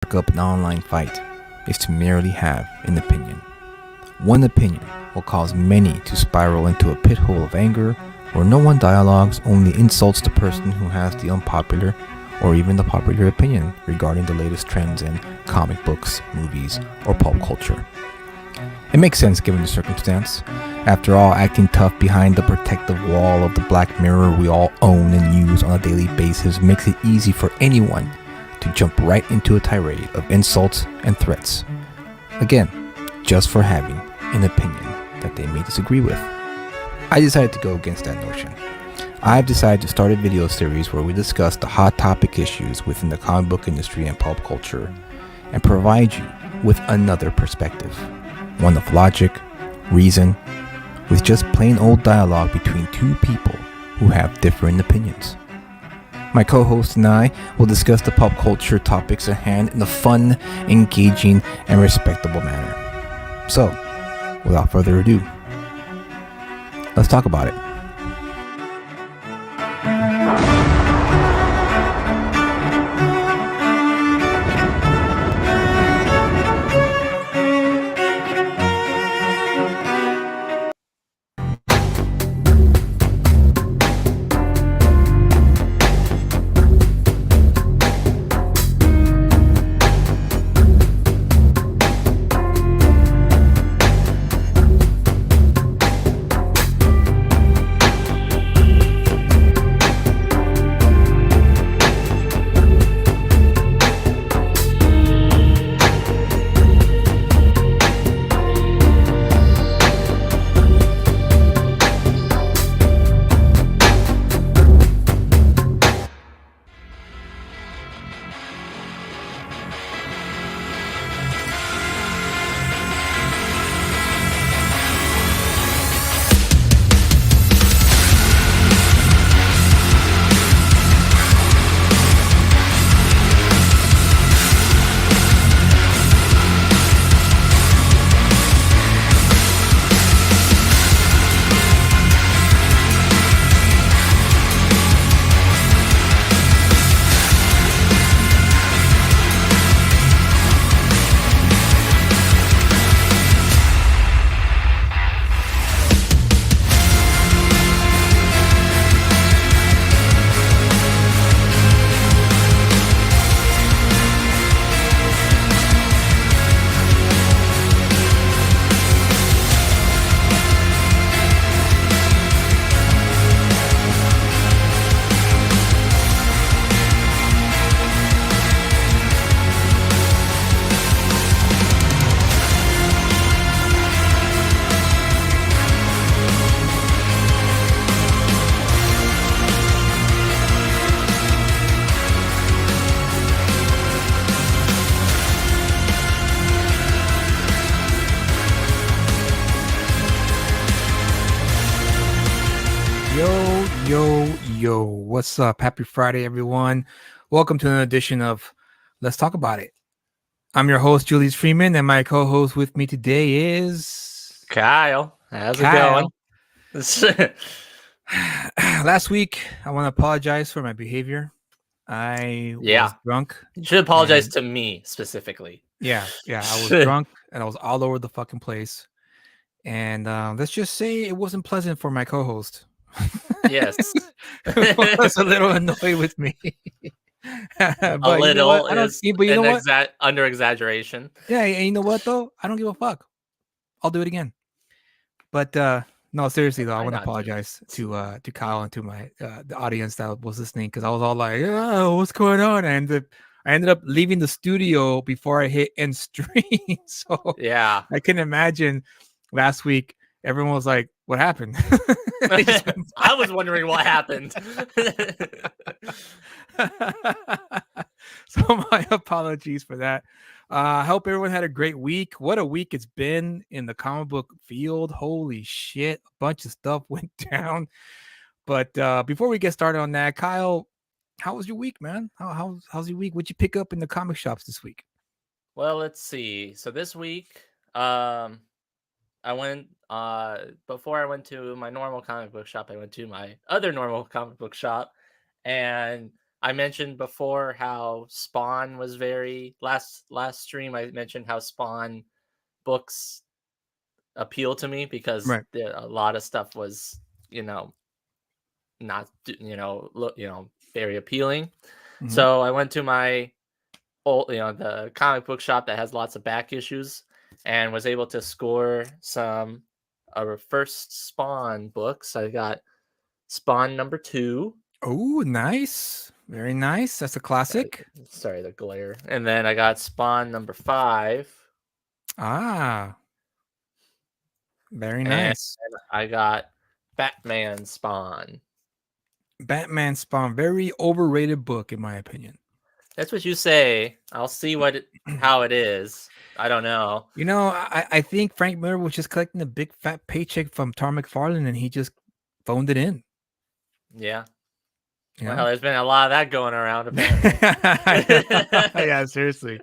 spark up an online fight is to merely have an opinion. One opinion will cause many to spiral into a pit hole of anger where no one dialogues, only insults the person who has the unpopular or even the popular opinion regarding the latest trends in comic books, movies, or pulp culture. It makes sense given the circumstance. After all, acting tough behind the protective wall of the black mirror we all own and use on a daily basis makes it easy for anyone to jump right into a tirade of insults and threats. Again, just for having an opinion that they may disagree with. I decided to go against that notion. I've decided to start a video series where we discuss the hot topic issues within the comic book industry and pulp culture and provide you with another perspective. One of logic, reason, with just plain old dialogue between two people who have different opinions. My co-host and I will discuss the pop culture topics at hand in a fun, engaging, and respectable manner. So, without further ado, let's talk about it. Yo, what's up? Happy Friday, everyone. Welcome to an edition of Let's Talk About It. I'm your host, Julius Freeman, and my co-host with me today is Kyle. How's Kyle. it going? Last week, I want to apologize for my behavior. I was drunk. You should apologize to me specifically. Yeah, I was drunk and I was all over the fucking place. And let's just say it wasn't pleasant for my co-host. Yes. Was a little annoyed with me. But a little you know what? I don't. But you know what? Under exaggeration. Yeah, and you know what though? I don't give a fuck. I'll do it again. But no, seriously though, I want to apologize to Kyle and to my the audience that was listening because I was all like, "Oh, what's going on?" And I ended up leaving the studio before I hit end stream. So yeah, I can imagine last week everyone was like, "What happened?" I was wondering what happened. So my apologies for that. I hope everyone had a great week. What a week it's been in the comic book field. Holy shit. A bunch of stuff went down. But before we get started on that, Kyle, how was your week, man? How's your week? What'd you pick up in the comic shops this week? Well, let's see. So this week, I went before I went to my normal comic book shop, I went to my other normal comic book shop, and I mentioned before how Spawn was very last stream. I mentioned how Spawn books appeal to me because Right. a lot of stuff was, you know, not look, very appealing. Hmm. So I went to my old, the comic book shop that has lots of back issues, and was able to score some first Spawn books. I got Spawn number 2. Oh, nice. Very nice. That's a Uh, classic. Sorry, the glare. And then I got Spawn number 5, Ah, very and nice. I got Batman Spawn. Batman Spawn, very overrated book in my opinion. That's what you say. I'll see how it is. I don't know. You know, I think Frank Miller was just collecting a big fat paycheck from Tar McFarlane and he just phoned it in. Yeah. You Well, know? there's been a lot of that going around apparently. Yeah, seriously.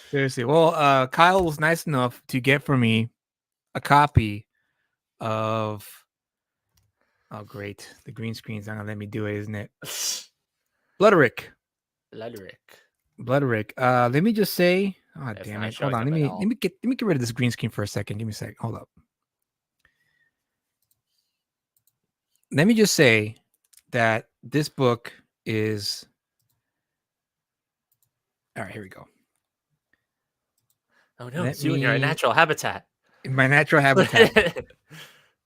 Seriously. Well, Kyle was nice enough to get for me a copy of oh great. The green screen's not gonna let me do it, isn't it? Blooderick. Ledric. Blooderick. Let me just say, oh It's damn not it. Hold showing on. up at all. Let me get rid of this green screen for a second. Give me a sec. Hold up. Let me just say that this book is all right. Here we go. Oh no, Let it's you in your me natural habitat. in my natural habitat.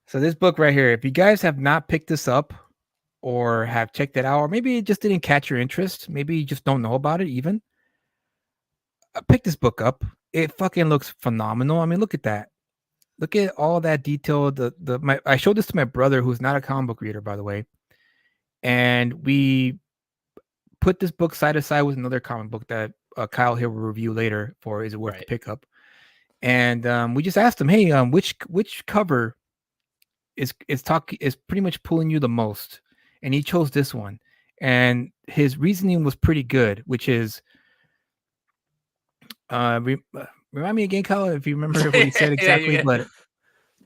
So this book right here, if you guys have not picked this up or have checked it out, or maybe it just didn't catch your interest, maybe you just don't know about it even, pick this book up. It fucking looks phenomenal. I mean, look at that. Look at all that detail. I showed this to my brother, who's not a comic book reader, by the way, and we put this book side to side with another comic book that Kyle here will review later for Is It Worth the Right. Pickup? And we just asked him, hey, which cover is pretty much pulling you the most? And he chose this one, and his reasoning was pretty good, which is remind me again, Kyle, if you remember what he said Yeah, you exactly, get.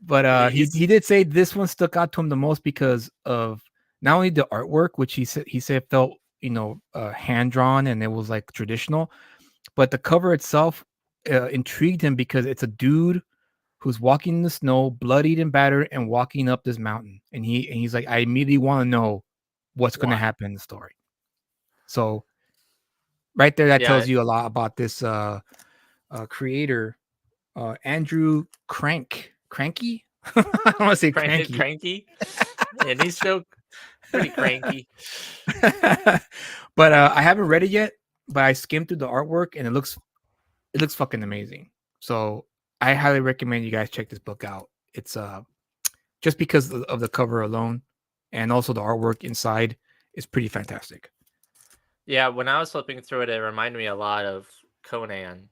but he He's did say this one stuck out to him the most because of not only the artwork, which he said felt hand drawn and it was like traditional, but the cover itself intrigued him because it's a dude who's walking in the snow, bloodied and battered, and walking up this mountain, and he's like, I immediately want to know what's going to why? happen in the story. So right there, that Yeah, tells you a lot about this creator, Andrew Cranky. I don't want to say cranky. cranky, and he's so pretty cranky. But I haven't read it yet, but I skimmed through the artwork and it looks fucking amazing. So I highly recommend you guys check this book out. It's just because of the cover alone and also the artwork inside is pretty fantastic. Yeah, when I was flipping through it, it reminded me a lot of Conan,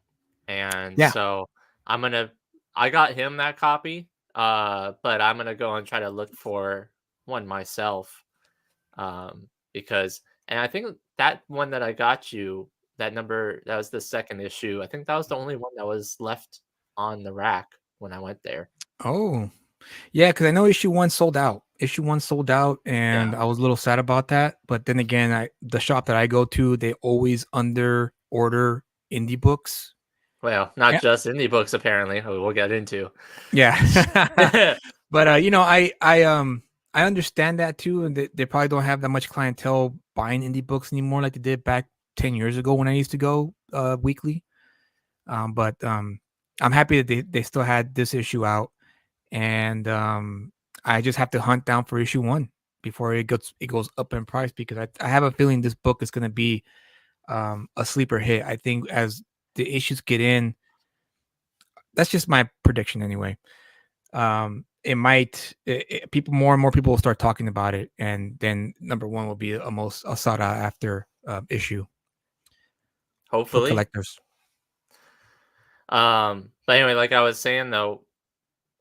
and Yeah. so I got him that copy, but I'm gonna go and try to look for one myself, because, and I think that one that I got you, that was the second issue. I think that was the only one that was left on the rack when I went there. Oh, yeah, because I know issue one sold out. Issue one sold out, and Yeah. I was a little sad about that. But then again, the shop that I go to, they always under order indie books. Well, not Yeah. just indie books, apparently. We'll get into. Yeah. But I understand that too, and they probably don't have that much clientele buying indie books anymore like they did back 10 years ago when I used to go weekly. But I'm happy that they still had this issue out, and I just have to hunt down for issue one before it goes up in price, because I have a feeling this book is going to be a sleeper hit. I think as the issues get in, that's just my prediction anyway. It might people more and more people will start talking about it, and then number one will be a sought out after issue for Hopefully. collectors. But anyway, like I was saying though,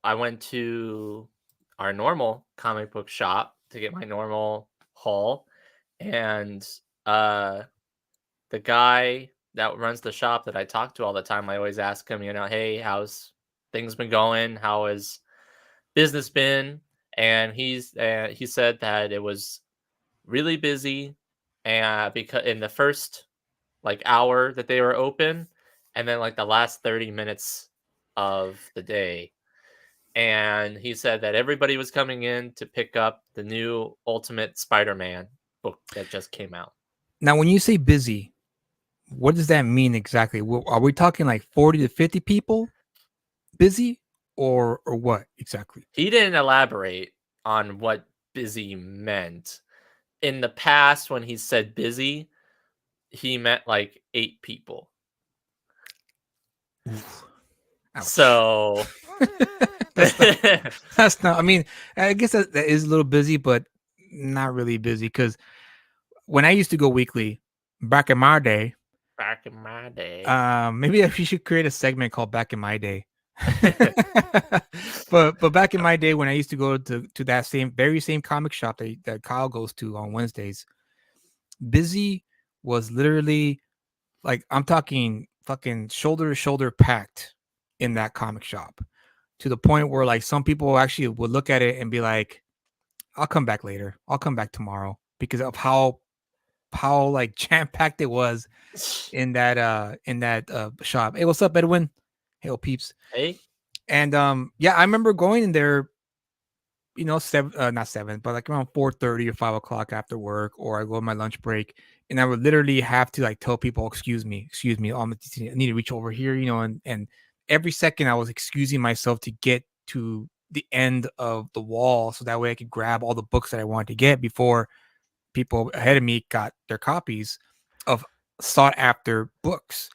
I went to our normal comic book shop to get my normal haul, and the guy that runs the shop that I talk to all the time, I always ask him, hey, how's things been going? How has business been? And he said that it was really busy, and because in the first like hour that they were open, and then like the last 30 minutes of the day. And he said that everybody was coming in to pick up the new Ultimate Spider-Man book that just came out. Now, when you say busy, what does that mean exactly? Are we talking like 40 to 50 people busy, or what exactly? He didn't elaborate on what busy meant. In the past, when he said busy, he meant like 8 people. Oof. Ouch. So that's not. I mean, I guess that is a little busy, but not really busy, because when I used to go weekly back in my day, back in my day, maybe we should create a segment called "Back in My Day." but back in my day, when I used to go to that very same comic shop that Kyle goes to on Wednesdays, busy was literally like, I'm talking fucking shoulder to shoulder packed in that comic shop, to the point where like some people actually would look at it and be like, I'll come back later. I'll come back tomorrow, because of how like jam packed it was in that shop. Hey, what's up, Edwin? Hey, peeps. Hey. And yeah, I remember going in there, you know, not 7, but like around 4:30 or 5 o'clock after work, or I go on my lunch break, and I would literally have to like tell people, excuse me, I need to reach over here, you know, and every second I was excusing myself to get to the end of the wall, so that way I could grab all the books that I wanted to get before people ahead of me got their copies of sought after books.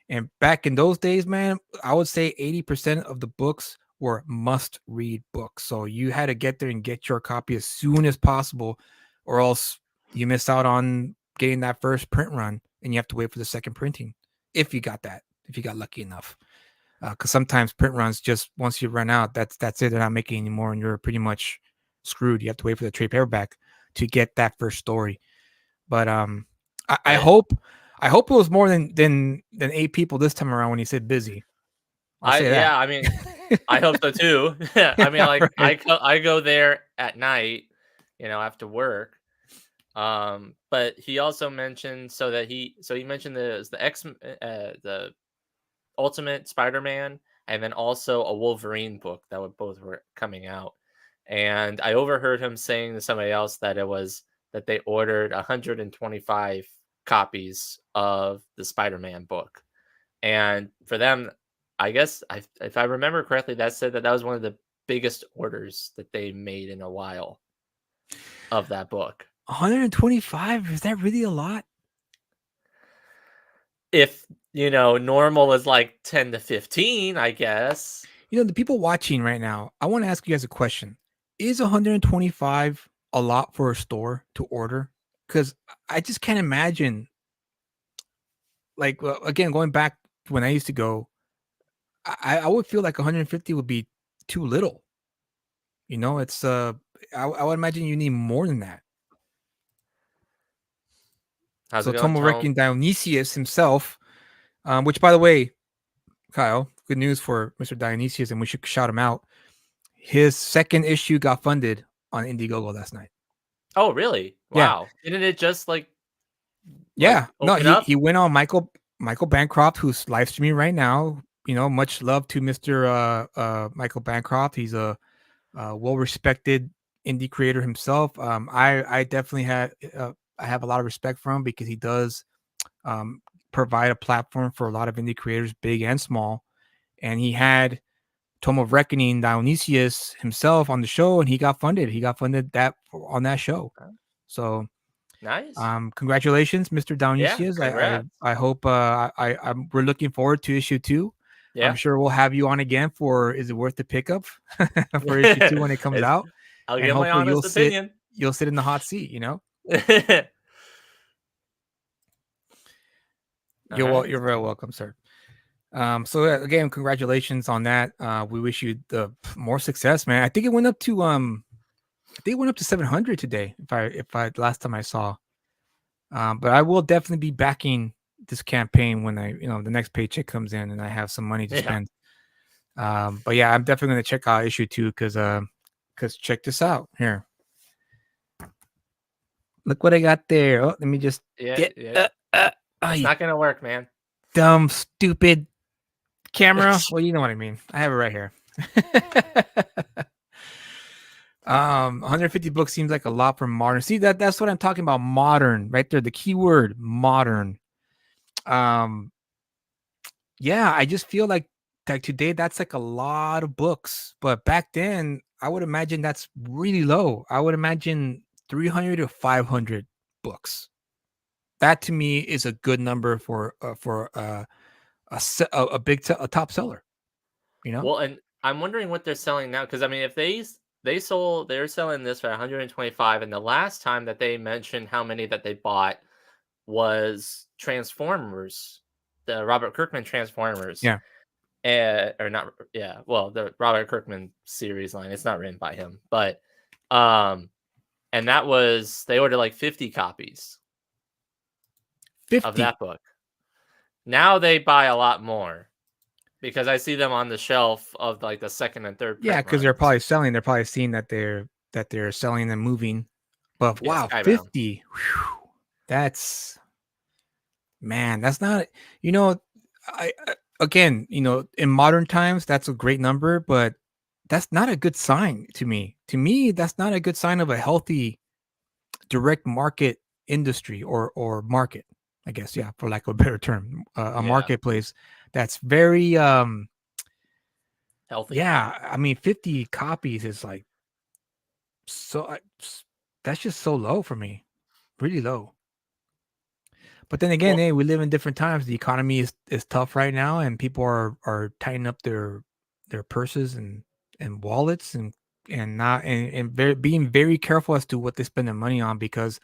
And back in those days, man, I would say 80% of the books were must read books. So you had to get there and get your copy as soon as possible, or else you miss out on getting that first print run, and you have to wait for the second printing. If you got lucky enough. Because sometimes print runs, just once you run out, that's it. They're not making anymore, and you're pretty much screwed. You have to wait for the trade paperback to get that first story. But I hope it was more than 8 people this time around when he said busy. Yeah, I mean, I hope so too. I mean, like right. I go there at night, you know, after work. But he also mentioned he mentioned the Ultimate Spider-Man, and then also a Wolverine book that both were coming out. And I overheard him saying to somebody else that they ordered 125 copies of the Spider-Man book. And for them, I guess if I remember correctly, that said that was one of the biggest orders that they made in a while of that book. 125? Is that really a lot? If, you know, normal is like 10 to 15, I guess. You know, the people watching right now, I want to ask you guys a question. Is 125 a lot for a store to order? Because I just can't imagine. Like, again, going back to when I used to go, I would feel like 150 would be too little. You know, it's I would imagine you need more than that. How's So it going, Tomo Tom? Requiem Dionysius himself, which, by the way, Kyle, good news for Mr. Dionysius, and we should shout him out. His second issue got funded on Indiegogo last night. Oh, really? Wow. Yeah. Didn't it just yeah, no, open up? he went on Michael Bancroft, who's live streaming right now. You know, much love to Mr. Michael Bancroft. He's a well-respected indie creator himself. I definitely I have a lot of respect for him, because he does provide a platform for a lot of indie creators, big and small. And he had Tome of Reckoning Dionysius himself on the show, and he got funded. He got funded on that show. So nice. Congratulations, Mr. Dionysius. Yeah, I hope we're looking forward to issue 2. Yeah. I'm sure we'll have you on again for Is It Worth the Pickup for issue 2 when it comes out. I'll give my honest opinion. You'll sit in the hot seat, you know? You're very welcome, sir. So again, congratulations on that. We wish you the more success, man. I think it went up to 700 today. If I last time I saw. But I will definitely be backing this campaign when the next paycheck comes in and I have some money to spend. But yeah, I'm definitely going to check out issue 2, because check this out here. Look what I got there. Oh, let me just Yeah, get. yeah. It's Ay, not gonna work, man. dumb, stupid camera. Well, you know what I mean. I have it right here. 150 books seems like a lot for modern. See, that's what I'm talking about. Modern, right there. The key word, modern. Yeah, I just feel like today that's like a lot of books, but back then I would imagine that's really low. I would imagine 300 to 500 books. That to me is a good number for a a top seller. You know? Well, and I'm wondering what they're selling now because I mean, if they're selling this for 125, and the last time that they mentioned how many that they bought was Transformers, the Robert Kirkman Transformers. Yeah. Or not, yeah. Well, the Robert Kirkman series line. It's not written by him, but and that was they ordered like 50 copies 50. of that book. Now they buy a lot more because I see them on the shelf of like the second and third. Yeah, print because they're runs. probably selling. They're probably seeing that they're selling and moving. But Yeah, wow, Skybound. 50. Whew, that's man, that's not. You know, again, in modern times, that's a great number, but that's not a good sign to me. To me, that's not a good sign of a healthy direct market industry or market. I guess, yeah, for lack of a better term, a Yeah. marketplace that's very Healthy. yeah. I mean, 50 copies is like so. That's just so low for me, really low. But then again, Well- hey, we live in different times. The economy is tough right now, and people are tightening up their purses and wallets and not and being very careful as to what they spend their money on, because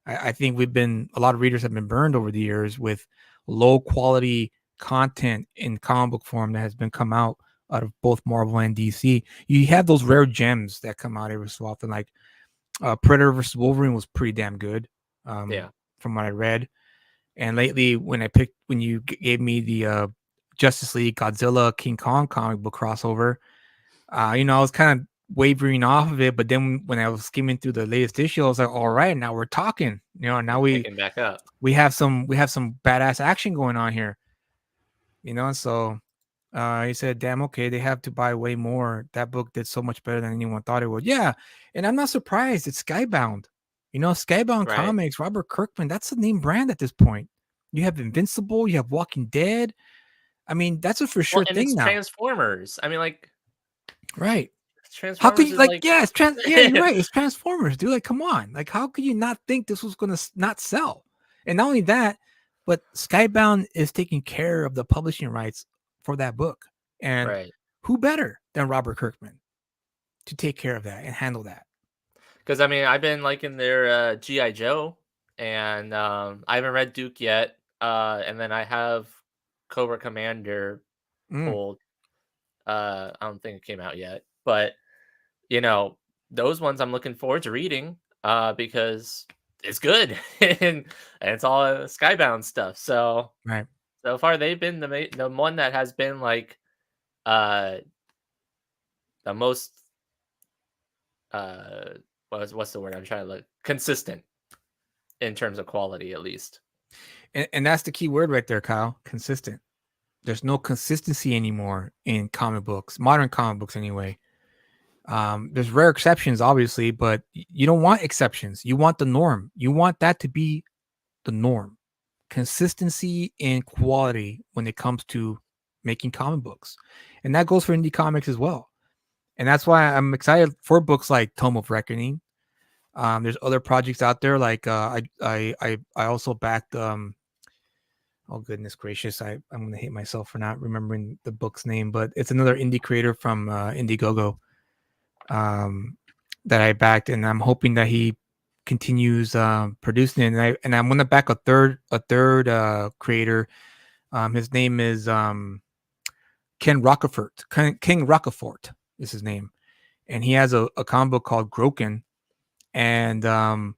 I think a lot of readers have been burned over the years with low quality content in comic book form that has been come out of both Marvel and DC. You have those rare gems that come out every so often, like Predator versus Wolverine was pretty damn good. Yeah. From what I read. And lately, when you gave me the Justice League Godzilla King Kong comic book crossover, I was kind of wavering off of it. But then when I was skimming through the latest issue, I was like, all right, now we're talking. Now Picking back up. we have some badass action going on here. So he said, damn, okay, they have to buy way more. That book did so much better than anyone thought it would. Yeah. And I'm not surprised. It's Skybound. Skybound Right. Comics, Robert Kirkman, that's the name brand at this point. You have Invincible, you have Walking Dead. I mean, that's a for sure Well, and thing it's now. Transformers. I mean, like, Right. Transformers. How could you is yeah, yeah, you're right. It's Transformers, dude. Like, come on. Like, how could you not think this was gonna not sell? And not only that, but Skybound is taking care of the publishing rights for that book. And Right. who better than Robert Kirkman to take care of that and handle that? Because I mean, I've been liking their GI Joe, and I haven't read Duke yet. And then I have Cobra Commander pulled. I don't think it came out yet, but those ones I'm looking forward to reading because it's good and it's all Skybound stuff. So Right. so far they've been the one that has been like the most what's the word I'm trying to look consistent in terms of quality, at least. And that's the key word right there, Kyle. Consistent. There's no consistency anymore in comic books, modern comic books anyway. There's rare exceptions, obviously, but you don't want exceptions. You want the norm. You want that to be the norm. Consistency and quality when it comes to making comic books. And that goes for indie comics as well. And that's why I'm excited for books like Tome of Reckoning. There's other projects out there like I also backed oh goodness gracious, I'm gonna hate myself for not remembering the book's name, but it's another indie creator from Indiegogo that I backed, and I'm hoping that he continues producing it. And I'm gonna back a third creator. His name is Ken Rockefort. King Rockefort is his name, and he has a comic book called Groken, and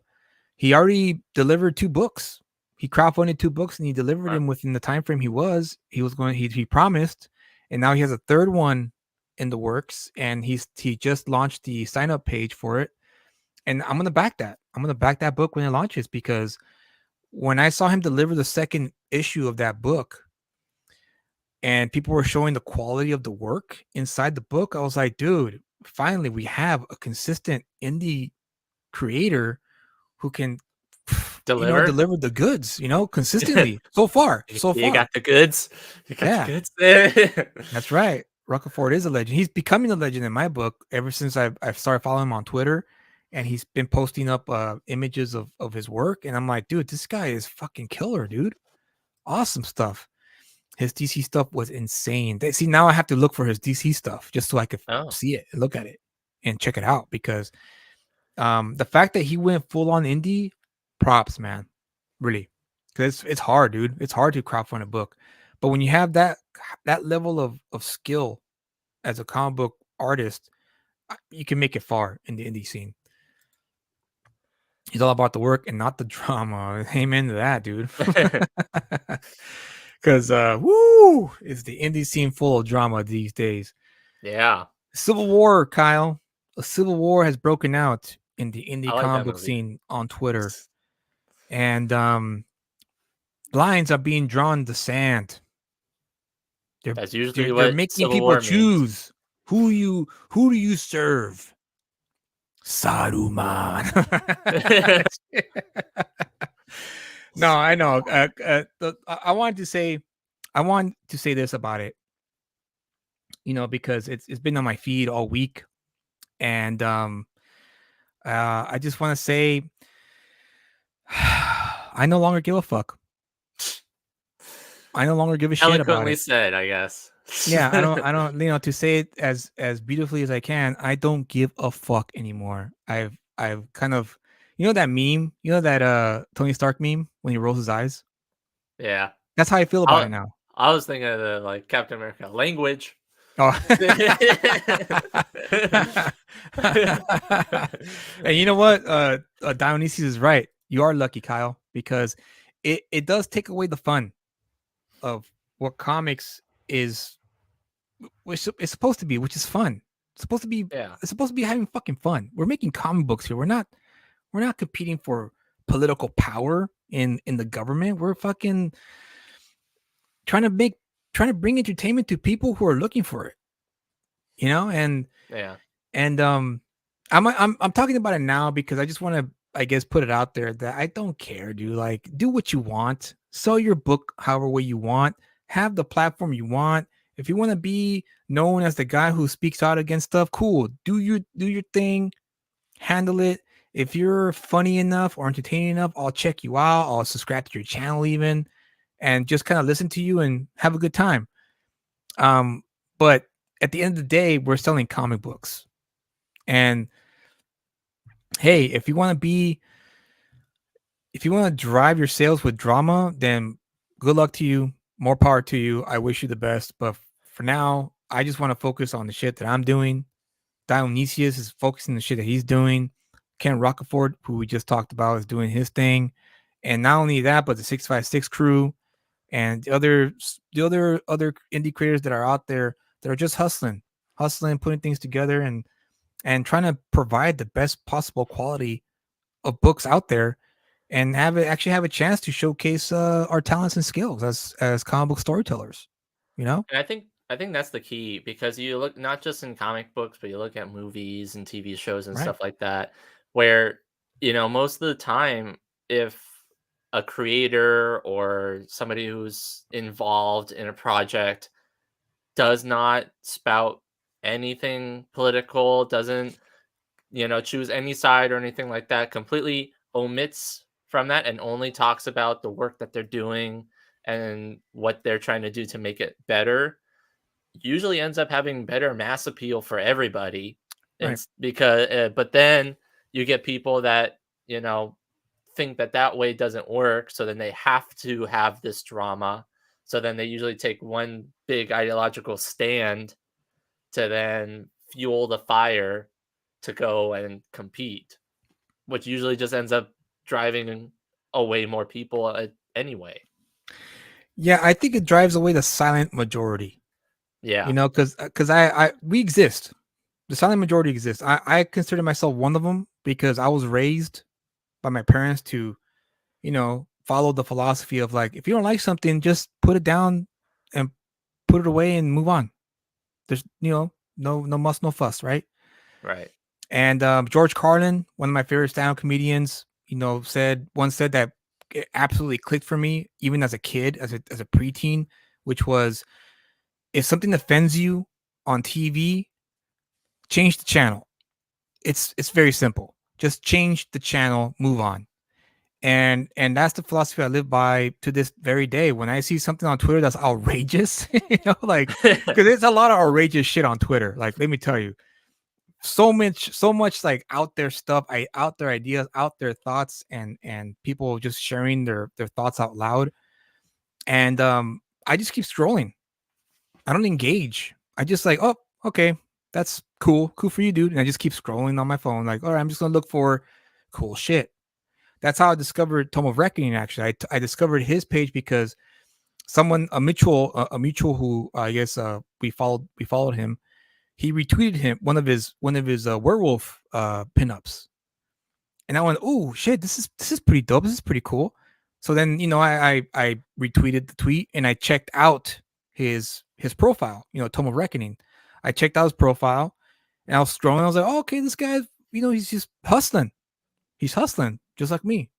he already delivered 2 books. He crowdfunded 2 books and he delivered them within the time frame he promised, and now he has a third one in the works, and he just launched the sign up page for it, and I'm gonna back that. I'm gonna back that book when it launches, because when I saw him deliver the second issue of that book, and people were showing the quality of the work inside the book, I was like, dude, finally we have a consistent indie creator who can Deliver. deliver the goods, consistently. So far. You got the goods. You got Yeah. the goods there. That's right. Rocafort is a legend. He's becoming a legend in my book ever since I've started following him on Twitter, and he's been posting up images of his work, and I'm like, dude, this guy is fucking killer, dude. Awesome stuff. His DC stuff was insane. See, now I have to look for his DC stuff just so I could see it and look at it and check it out, because the fact that he went full on indie, props, man. Really. Because it's hard, dude. It's hard to crowdfund a book. But when you have that level of skill as a comic book artist, you can make it far in the indie scene. It's all about the work and not the drama. Amen to that, dude. Because woo, is the indie scene full of drama these days. Yeah. Civil War, Kyle. A civil war has broken out in the indie like comic that book movie. scene on Twitter. And lines are being drawn in the sand. That's usually They're what making Civil people War choose who do you serve. Saruman. No, I know. I want to say this about it. Because it's been on my feed all week, and I just want to say I no longer give a fuck. I no longer give a shit about Eloquently it. said, I guess. Yeah, I don't, to say it as beautifully as I can, I don't give a fuck anymore. I've kind of, that meme, that Tony Stark meme when he rolls his eyes. Yeah. That's how I feel about it now. I was thinking of the Captain America language. Oh. And you know what? Dionysius is right. You are lucky, Kyle, because it does take away the fun of what comics is, which it's supposed to be, which is fun. It's supposed to be, It's supposed to be having fucking fun. We're making comic books here. We're not competing for political power in the government. We're fucking trying to bring entertainment to people who are looking for it. And I'm talking about it now because I just want to, I guess, put it out there that I don't care, dude. Like, do what you want, sell your book however way you want, have the platform you want. If you want to be known as the guy who speaks out against stuff, cool. Do your thing, handle it. If you're funny enough or entertaining enough, I'll check you out. I'll subscribe to your channel even, and just kind of listen to you and have a good time. But at the end of the day, we're selling comic books. And hey, if you want to drive your sales with drama, then good luck to you. More power to you. I wish you the best. But for now, I just want to focus on the shit that I'm doing. Dionysius is focusing on the shit that he's doing. Ken Rocafort, who we just talked about, is doing his thing. And not only that, but the 656 crew and the other indie creators that are out there that are just hustling, putting things together and trying to provide the best possible quality of books out there, and have a chance to showcase our talents and skills as comic book storytellers. And I think that's the key, because you look not just in comic books, but you look at movies and TV shows and stuff like that, where most of the time, if a creator or somebody who's involved in a project does not spout anything political, doesn't choose any side or anything like that, completely omits from that and only talks about the work that they're doing and what they're trying to do to make it better, usually ends up having better mass appeal for everybody. Because but then you get people that think that way doesn't work, so then they have to have this drama, so then they usually take one big ideological stand to then fuel the fire to go and compete, which usually just ends up driving away more people anyway. Yeah, I think it drives away the silent majority. Yeah, because we exist. The silent majority exists. I consider myself one of them, because I was raised by my parents to, follow the philosophy of like, if you don't like something, just put it down and put it away and move on. There's, no muss, no fuss, right? Right. And George Carlin, one of my favorite stand-up comedians, said that it absolutely clicked for me, even as a kid, as a preteen, which was, if something offends you on TV, change the channel. It's very simple. Just change the channel, move on. And that's the philosophy I live by to this very day. When I see something on Twitter that's outrageous, like, because there's a lot of outrageous shit on Twitter. Like, let me tell you, so much like out there stuff, out there ideas, out there thoughts, and people just sharing their thoughts out loud. And I just keep scrolling. I don't engage. I just like, oh, okay, that's cool for you, dude. And I just keep scrolling on my phone, like, all right, I'm just gonna look for cool shit. That's how I discovered Tome of Reckoning. Actually, I discovered his page because a mutual who I guess we followed him. He retweeted him one of his werewolf pinups, and I went, oh shit, this is pretty dope. This is pretty cool. So then I retweeted the tweet and I checked out his profile. Tome of Reckoning. I checked out his profile and I was scrolling. I was like, oh, okay, this guy, he's just hustling. He's hustling just like me.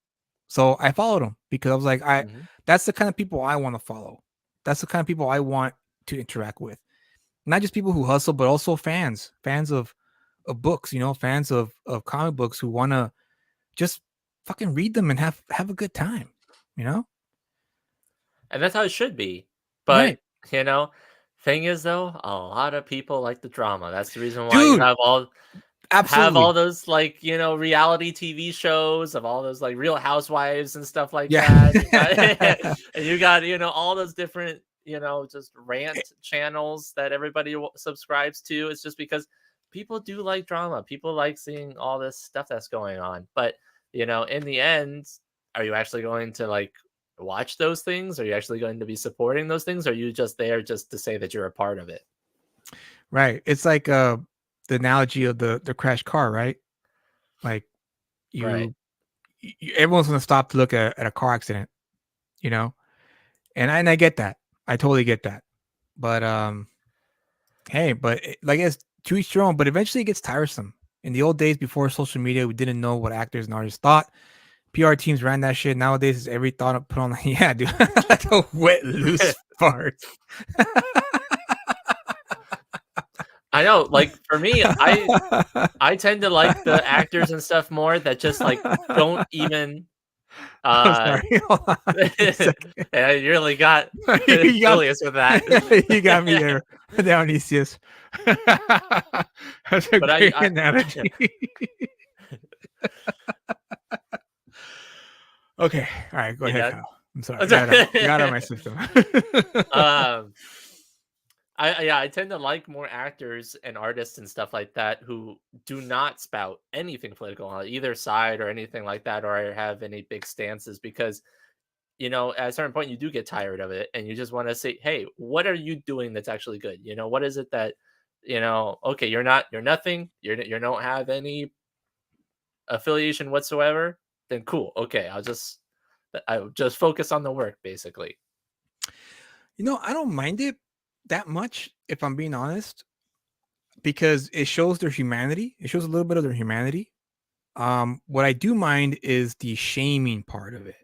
So I followed him because I was like, that's the kind of people I want to follow. That's the kind of people I want to interact with. Not just people who hustle, but also fans of books, fans of comic books who want to just fucking read them and have a good time, And that's how it should be. But, right. Thing is though, a lot of people like the drama. That's the reason why Dude, you have all absolutely those like, reality TV shows of all those like Real Housewives and stuff like yeah. that. And you got, all those different, just rant channels that everybody subscribes to. It's just because people do like drama. People like seeing all this stuff that's going on. But, in the end, are you actually going to like watch those things? Are you actually going to be supporting those things? Or are you just there just to say that you're a part of it? Right. It's like the analogy of the crashed car, right? Like Right. everyone's gonna stop to look at a car accident, and I get that. I totally get that. But hey, but like it's to each their own. But eventually, it gets tiresome. In the old days, before social media, we didn't know what actors and artists thought. PR teams ran that shit. Nowadays, it's every thought put on. Yeah, dude, like a wet loose fart. I know, like for me, I tend to like the actors and stuff more that just like don't even I'm sorry. Hold on a second. yeah, you really got You got- Julius with that. You got me there, Dionysius. That's a But great analogy. Okay, all right, go You ahead, done? Kyle. I'm sorry, got it out of my system. I tend to like more actors and artists and stuff like that who do not spout anything political on either side or anything like that, or have any big stances, because at a certain point you do get tired of it and you just want to say, hey, what are you doing that's actually good? What is it that okay, you're nothing, you don't have any affiliation whatsoever, then cool, okay, I'll just focus on the work, basically. I don't mind it that much, if I'm being honest, because it shows their humanity. It shows a little bit of their humanity. What I do mind is the shaming part of it.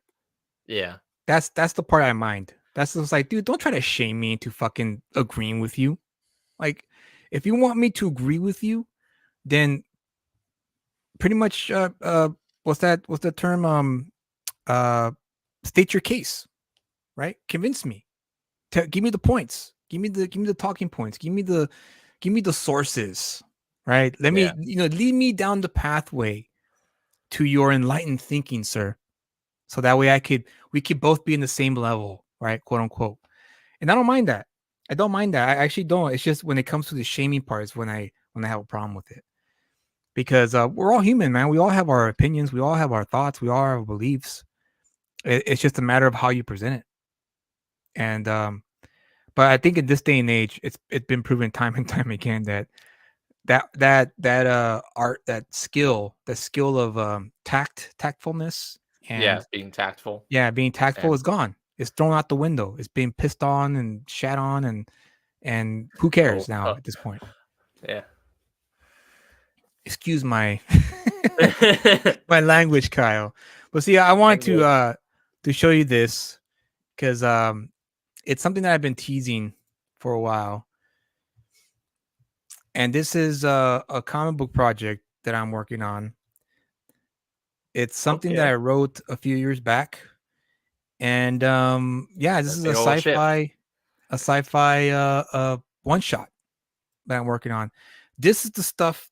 Yeah. That's the part I mind. That's just like, dude, don't try to shame me into fucking agreeing with you. Like, if you want me to agree with you, then pretty much what's the term? State your case, right? Convince me. Give me the points. Give me the talking points. Give me the sources, right? Let me, lead me down the pathway to your enlightened thinking, sir. So that way we could both be in the same level, right? Quote unquote. And I don't mind that. I don't mind that. I actually don't. It's just when it comes to the shaming parts when I have a problem with it. Because we're all human, man. We all have our opinions. We all have our thoughts. We all have our beliefs. It's just a matter of how you present it. And but I think in this day and age, it's been proven time and time again that art, that skill, the skill of tactfulness, Yeah, and being tactful. being tactful And is gone. It's thrown out the window. It's being pissed on and shat on, and who cares now oh, at this point? yeah. Excuse my my language, Kyle. But see, I wanted Language. to show you this because it's something that I've been teasing for a while, and this is a comic book project that I'm working on. It's something that I Okay. wrote a few years back, and yeah, this A is big old ship. a sci-fi one shot that I'm working on. This is the stuff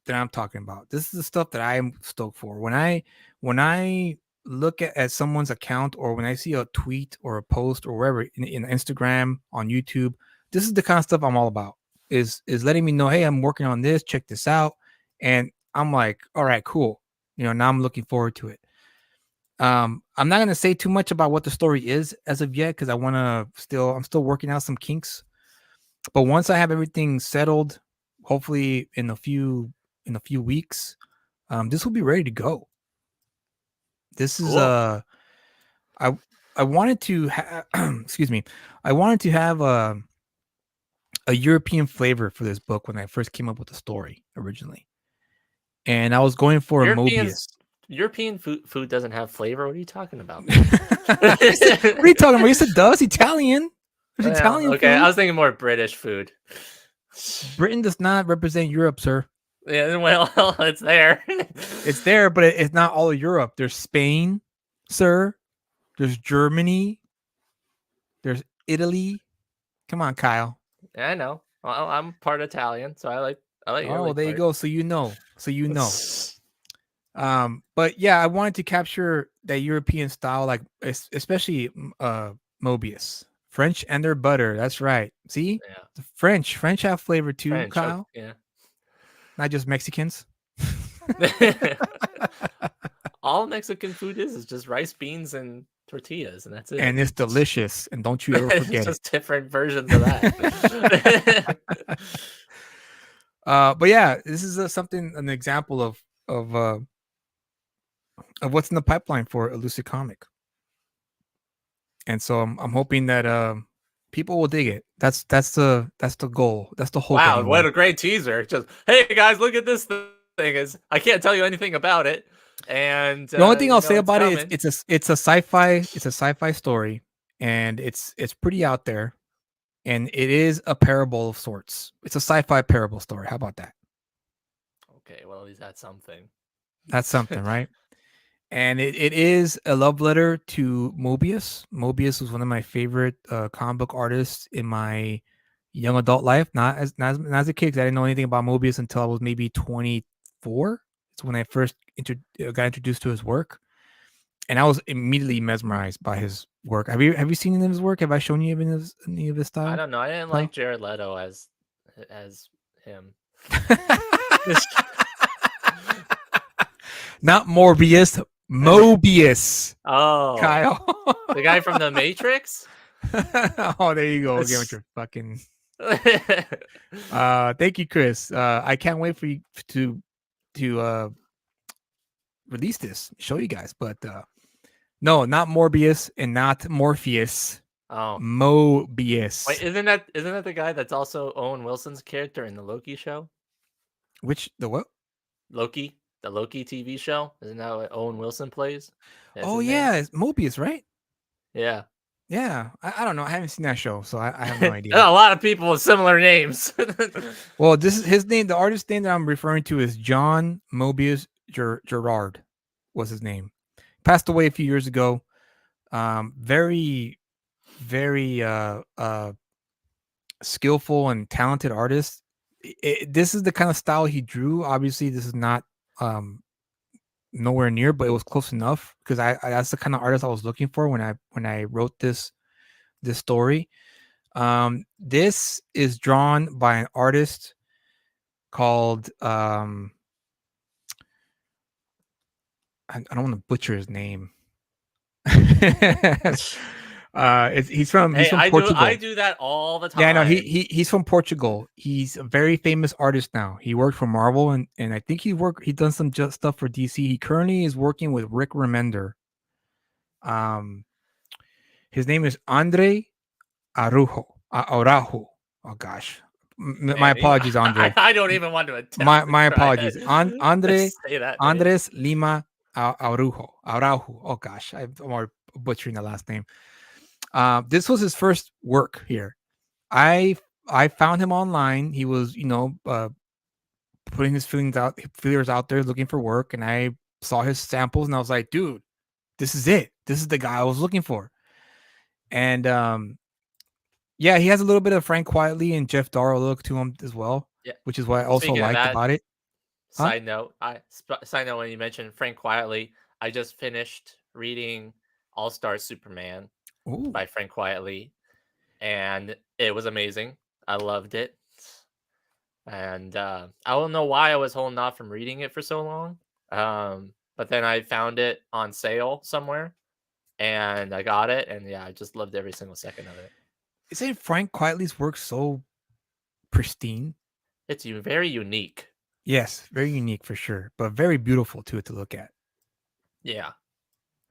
that I'm talking about. This is the stuff that I'm stoked for. When I look at someone's account, or when I see a tweet or a post or wherever in Instagram, on YouTube, this is the kind of stuff I'm all about. Is letting me know, hey, I'm working on this, check this out. And I'm like, all right, cool. Now I'm looking forward to it. I'm not gonna say too much about what the story is as of yet, because I'm still working out some kinks. But once I have everything settled, hopefully in a few weeks, this will be ready to go. This is Cool. I I wanted to excuse me. I wanted to have a European flavor for this book when I first came up with the story originally. And I was going for a Europeans Mobius. European food doesn't have flavor. What are you talking about? What are you talking about? Yes, it does. Italian. There's Well, Italian okay. I food. was thinking more British food. Britain does not represent Europe, sir. Yeah, well, it's there. It's there, but it's not all of Europe. There's Spain, sir. There's Germany. There's Italy. Come on, Kyle. Yeah, I know. Well, I'm part Italian, so I like Oh, Italy there you part. go. So you know. But yeah, I wanted to capture that European style, like especially Mobius. French and their butter. That's right. See? Yeah, The French have flavor too, French. Kyle. Yeah. Not just Mexicans. All Mexican food is just rice, beans, and tortillas, and that's it. And it's delicious. And don't you ever It's forget it. just different versions of that. But yeah, this is an example of what's in the pipeline for Elusive Comic. And so I'm hoping that people will dig it. That's the goal. That's the hope. Wow, Anyway. what a great teaser! Just, hey guys, look at this thing. Is I can't tell you anything about it, and the only thing I'll say it's about coming. it is it's a sci-fi story, and it's pretty out there, and it is a parable of sorts. It's a sci-fi parable story. How about that? Okay, well, at least that's something. That's something, right? And it is a love letter to Mobius. Mobius was one of my favorite comic book artists in my young adult life. Not as a kid, because I didn't know anything about Mobius until I was maybe 24. It's when I first got introduced to his work, and I was immediately mesmerized by his work. Have you seen any of his work? Have I shown you any of his style? I don't know. I didn't like Jared Leto as him. Not Morbius, Mobius. Oh, Kyle, the guy from The Matrix. Oh, there you go again with your fucking. Thank you, Chris. I can't wait for you to release this, show you guys. But no, not Morbius and not Morpheus. Oh, Mobius. wait, isn't that the guy that's also Owen Wilson's character in the Loki show? The what? Loki, the Loki TV show. Isn't that what Owen Wilson plays? That's Oh his name? yeah, it's Mobius, right? Yeah. Yeah, I don't know. I haven't seen that show, so I have no idea. A lot of people with similar names. Well, this is his name. The artist name that I'm referring to is John Mobius Gerard. Was his name? Passed away a few years ago. Very, very skillful and talented artist. This is the kind of style he drew. Obviously, this is not nowhere near, but it was close enough, because I that's the kind of artist I was looking for when I wrote this story. This is drawn by an artist called I don't want to butcher his name. He's from Hey, Portugal. I do that all the time. Yeah, no, he's from Portugal. He's a very famous artist now. He worked for Marvel and I think he done some just stuff for DC. He currently is working with Rick Remender. His name is Andre Araujo. Oh gosh. My Man, apologies, Andre. I don't even want to attempt. My to try apologies. to Andre say that name. Andres Lima Araujo. Oh gosh, I'm butchering the last name. This was his first work here. I found him online. He was, putting his feelers out there, looking for work, and I saw his samples, and I was like, dude, this is it. This is the guy I was looking for. And yeah, he has a little bit of Frank Quietly and Jeff Darrow look to him as well, Yeah. which is what I also Speaking of liked that, about it. Huh? Side note, when you mentioned Frank Quietly, I just finished reading All Star Superman Ooh. by Frank Quietly, and it was amazing. I loved it, and I don't know why I was holding off from reading it for so long. But then I found it on sale somewhere, and I got it, and yeah, I just loved every single second of it. Isn't Frank Quietly's work so pristine? It's very unique. Yes, very unique for sure, but very beautiful too to look at. Yeah,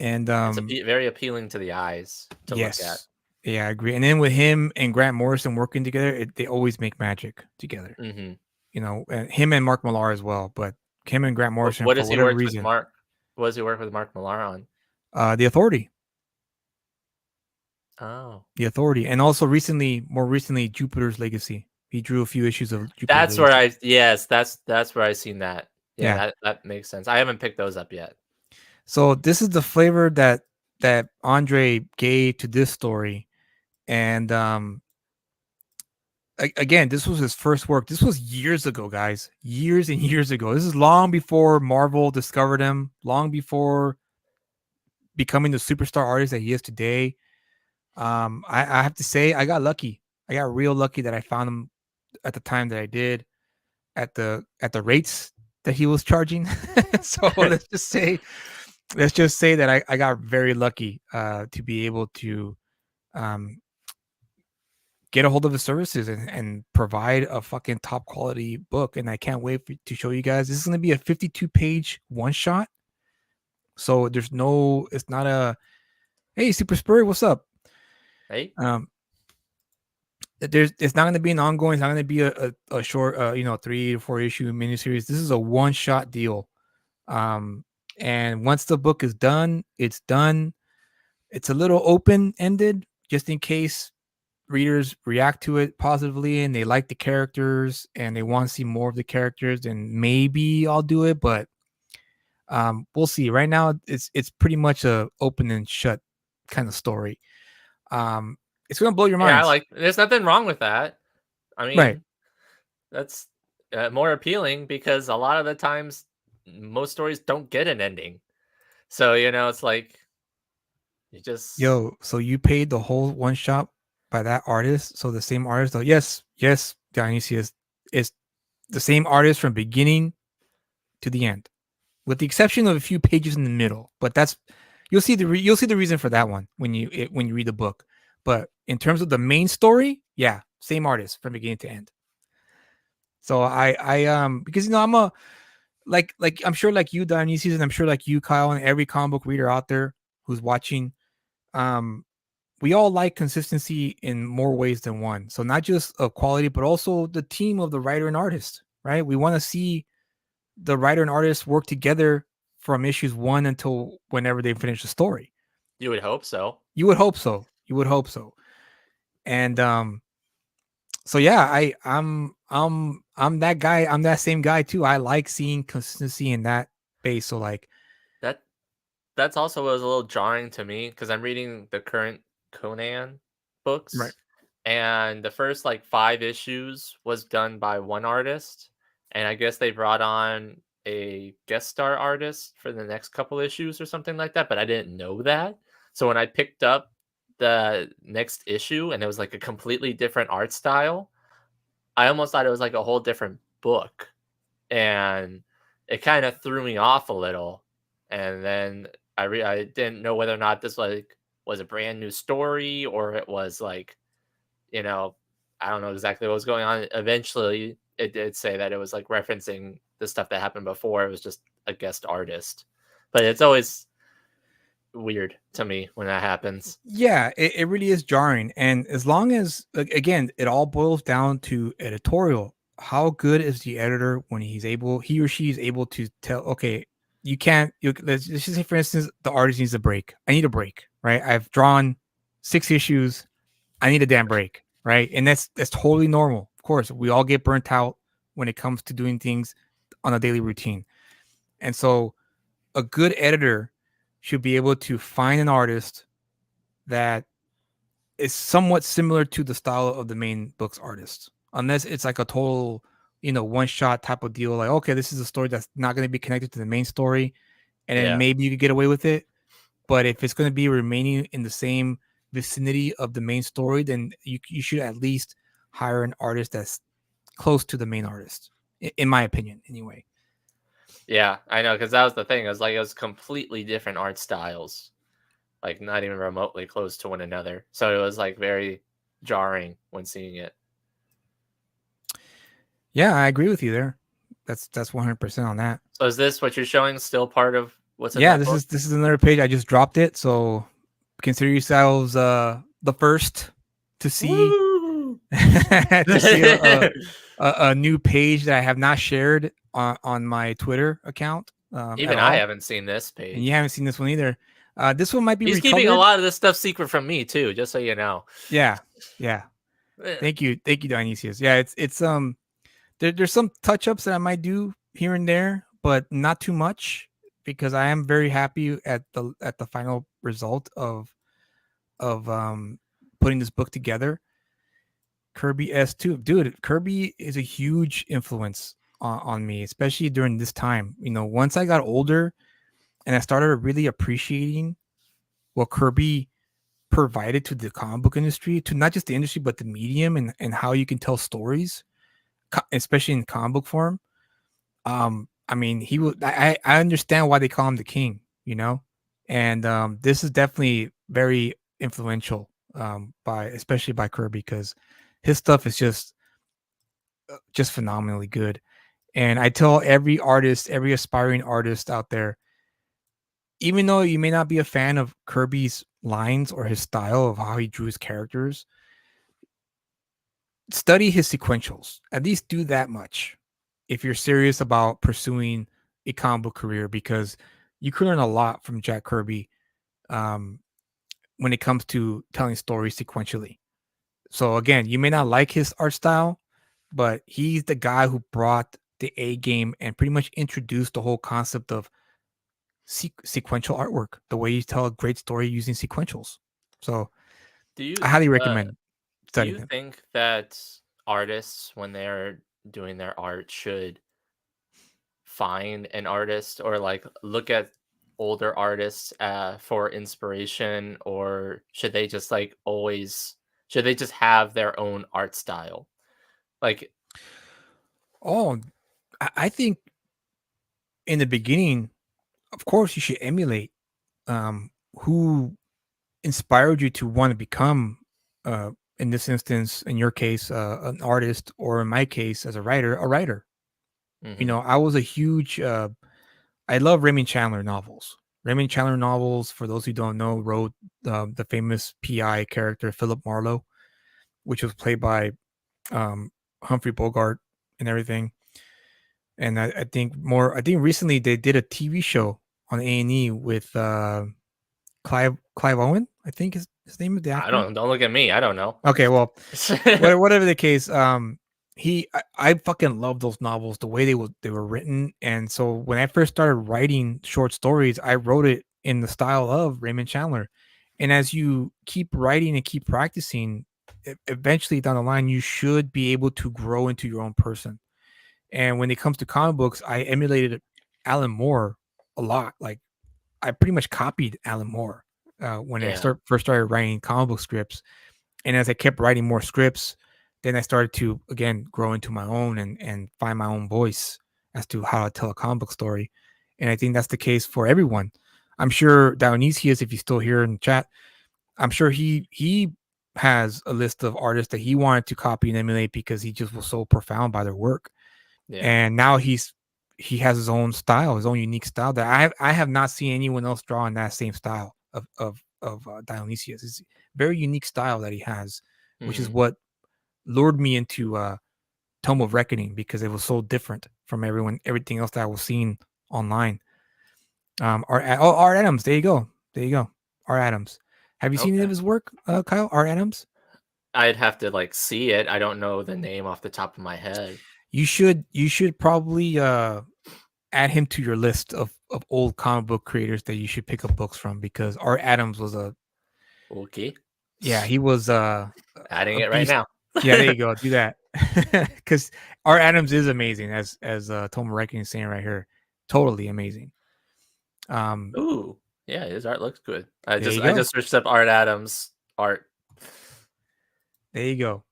And it's very appealing to the eyes to look at. yes, yeah, I agree. And then with him and Grant Morrison working together, they always make magic together. Mm-hmm. And him and Mark Millar as well. But him and Grant Morrison, What for does he whatever work with reason, Mark? What does he work with Mark Millar on? The Authority, Oh, and also more recently, Jupiter's Legacy. He drew a few issues of Jupiter's that's Legacy. where that's where I seen that. Yeah, that makes sense. I haven't picked those up yet. So this is the flavor that Andre gave to this story, and again, this was his first work. This was years ago, guys. Years and years ago. This is long before Marvel discovered him, long before becoming the superstar artist that he is today. I have to say, I got lucky. I got real lucky that I found him at the time that I did, at the rates that he was charging. So let's just say that I got very lucky to be able to get a hold of his services and provide a fucking top quality book. And I can't wait to show you guys. This is going to be a 52-page one shot. So it's not a, hey, Super Spur, what's up? Hey, it's not going to be an ongoing. It's not going to be a short, 3 to 4 issue miniseries. This is a one shot deal. And once the book is done, it's done. It's a little open ended, just in case readers react to it positively and they like the characters and they want to see more of the characters, then maybe I'll do it. But we'll see. Right now, it's pretty much a open and shut kind of story. It's gonna blow your mind. Yeah, there's nothing wrong with that. I mean, right. That's more appealing because a lot of the times most stories don't get an ending. So, it's like you just so you paid the whole one shot by that artist. So the same artist, though. Yes, Dionysius is the same artist from beginning to the end, with the exception of a few pages in the middle. But that's you'll see the reason for that one when you read the book. But in terms of the main story, yeah, same artist from beginning to end. So I because I'm a like I'm sure like you, Dionysius, and I'm sure like you, Kyle, and every comic book reader out there who's watching, we all like consistency in more ways than one. So not just of quality, but also the team of the writer and artist, right? We want to see the writer and artist work together from issues 1 until whenever they finish the story. You would hope so. You would hope so. And so yeah, I'm that guy. I'm that same guy too. I like seeing consistency in that base. So like that's also was a little jarring to me because I'm reading the current Conan books, right? And the first 5 issues was done by one artist, and I guess they brought on a guest star artist for the next couple issues or something like that. But I didn't know that, so when I picked up the next issue and it was a completely different art style, I almost thought it was a whole different book, and it kind of threw me off a little. And then I didn't know whether or not this was a brand new story, or it was like, you know, I don't know exactly what was going on. Eventually, it did say that it was like referencing the stuff that happened before. It was just a guest artist, but it's always weird to me when that happens. Yeah, it really is jarring. And as long as, again, it all boils down to editorial. How good is the editor when he or she is able to tell, okay, you can't, let's just say, for instance, the artist needs a break. I need a break, right? I've drawn 6 issues. I need a damn break, right? And that's totally normal. Of course, we all get burnt out when it comes to doing things on a daily routine. And so a good editor should be able to find an artist that is somewhat similar to the style of the main book's artist, unless it's like a total, one shot type of deal. Like, okay, this is a story that's not going to be connected to the main story, and then Yeah. maybe you could get away with it. But if it's going to be remaining in the same vicinity of the main story, then you should at least hire an artist that's close to the main artist, in my opinion, anyway. Yeah, I know, because that was the thing. It was completely different art styles, like not even remotely close to one another. So it was like very jarring when seeing it. Yeah, I agree with you there. That's 100% on that. So is this what you're showing still part of what's in Yeah, that book? this is another page. I just dropped it, so consider yourselves the first to see Woo! to see a new page that I have not shared on my Twitter account. Even at I all. haven't seen this page. And you haven't seen this one either. This one might be He's recolored. keeping a lot of this stuff secret from me too, just so you know. Yeah. Thank you, Dionysius. Yeah, it's there's some touch ups that I might do here and there, but not too much, because I am very happy at the final result of putting this book together. Kirby S2, dude. Kirby is a huge influence on me, especially during this time. Once I got older and I started really appreciating what Kirby provided to the comic book industry, to not just the industry but the medium, and how you can tell stories, especially in comic book form. I mean, he would. I understand why they call him the king, and this is definitely very influential, especially by Kirby, because his stuff is just phenomenally good. And I tell every artist, every aspiring artist out there, even though you may not be a fan of Kirby's lines or his style of how he drew his characters, study his sequentials. At least do that much if you're serious about pursuing a comic book career, because you can learn a lot from Jack Kirby when it comes to telling stories sequentially. So again, you may not like his art style, but he's the guy who brought the A game and pretty much introduced the whole concept of sequential artwork, the way you tell a great story using sequentials. So I highly recommend Do studying you him. think that artists, when they're doing their art, should find an artist or like look at older artists for inspiration, or should they just have their own art style? Like, Oh, I think in the beginning, of course, you should emulate who inspired you to want to become, in this instance, in your case, an artist, or in my case, as a writer. mhm. I was a huge, I love Raymond Chandler novels. Raymond Chandler novels, for those who don't know, wrote the famous PI character Philip Marlowe, which was played by Humphrey Bogart and everything. And I think recently they did a TV show on A&E with Clive Owen, I think his name is the actor. Don't look at me. I don't know. Okay, well, whatever the case, I fucking love those novels, the way they were written. And so when I first started writing short stories, I wrote it in the style of Raymond Chandler. And as you keep writing and keep practicing, eventually down the line, you should be able to grow into your own person. And when it comes to comic books, I emulated Alan Moore a lot. Like, I pretty much copied Alan Moore when I first started writing comic book scripts. And as I kept writing more scripts, then I started to, again, grow into my own and find my own voice as to how to tell a comic book story. And I think that's the case for everyone. I'm sure Dionysius, if he's still here in the chat, I'm sure he has a list of artists that he wanted to copy and emulate because he just was so profound by their work. Yeah. And now he has his own style, his own unique style that I have not seen anyone else draw in that same style of Dionysius. It's a very unique style that he has, which is Mhm. what lured me into Tome of Reckoning because it was so different from everything else that I was seeing online. Art Adams, there you go, Art Adams. Have you seen any of Okay. his work, Kyle? Art Adams. I'd have to like see it. I don't know the name off the top of my head. You should probably add him to your list of old comic book creators that you should pick up books from because Art Adams was Okay. he was Adding a it right beast. now. Yeah, there you go. Do that because Art Adams is amazing, as Tome of Reckoning is saying right here. Totally amazing. Ooh, yeah, his art looks good. I There you I go. just searched up Art Adams art. There you go.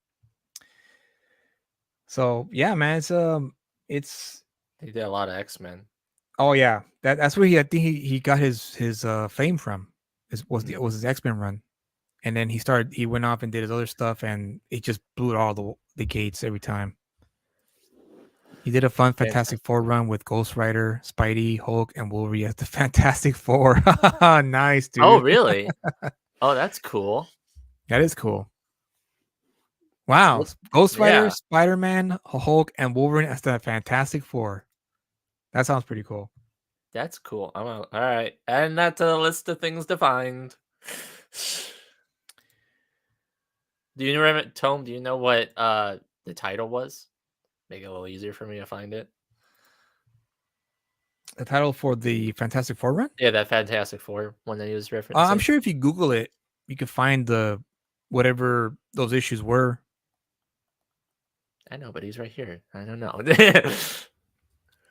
So yeah, man, it's He did a lot of X-Men. oh yeah, that's where I think he got his fame from. Was his X-Men run, and then he went off and did his other stuff, and it just blew all the gates every time. He did a fun Fantastic Four run with Ghost Rider, Spidey, Hulk, and Wolverine as the Fantastic Four. Nice, dude. Oh, really? Oh, that's cool. That is cool. Wow, Look- Ghost Rider, yeah. Spider-Man, Hulk, and Wolverine as the Fantastic Four. That sounds pretty cool. That's cool. All right. Add that to the list of things to find. Do you remember, Tome? Do you know what the title was? Make it a little easier for me to find it. The title for the Fantastic Four run? Yeah, that Fantastic Four one that he was referencing. I'm sure if you Google it, you can find the whatever those issues were. I know, but he's right here. I don't know.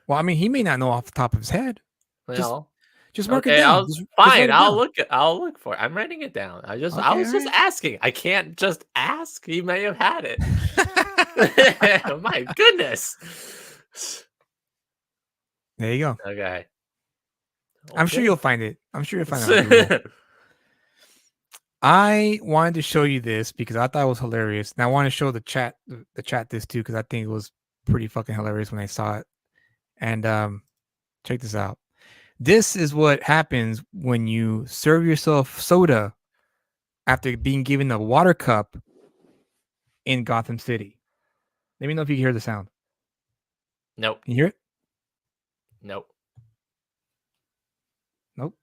Well, I mean, he may not know off the top of his head. Well, Just mark it okay, down. Just write fine. it I'll down. look. I'll look for it. I'm writing it down. I was just alright. asking. I can't just ask. He may have had it. My goodness. There you go. Okay. I'm sure you'll find it. I'm sure you'll find it on Google. I wanted to show you this because I thought it was hilarious, and I want to show the chat this too because I think it was pretty fucking hilarious when I saw it. And check this out. This is what happens when you serve yourself soda after being given a water cup in Gotham City. Let me know if you can hear the sound. Nope. Can you hear it? Nope. Nope.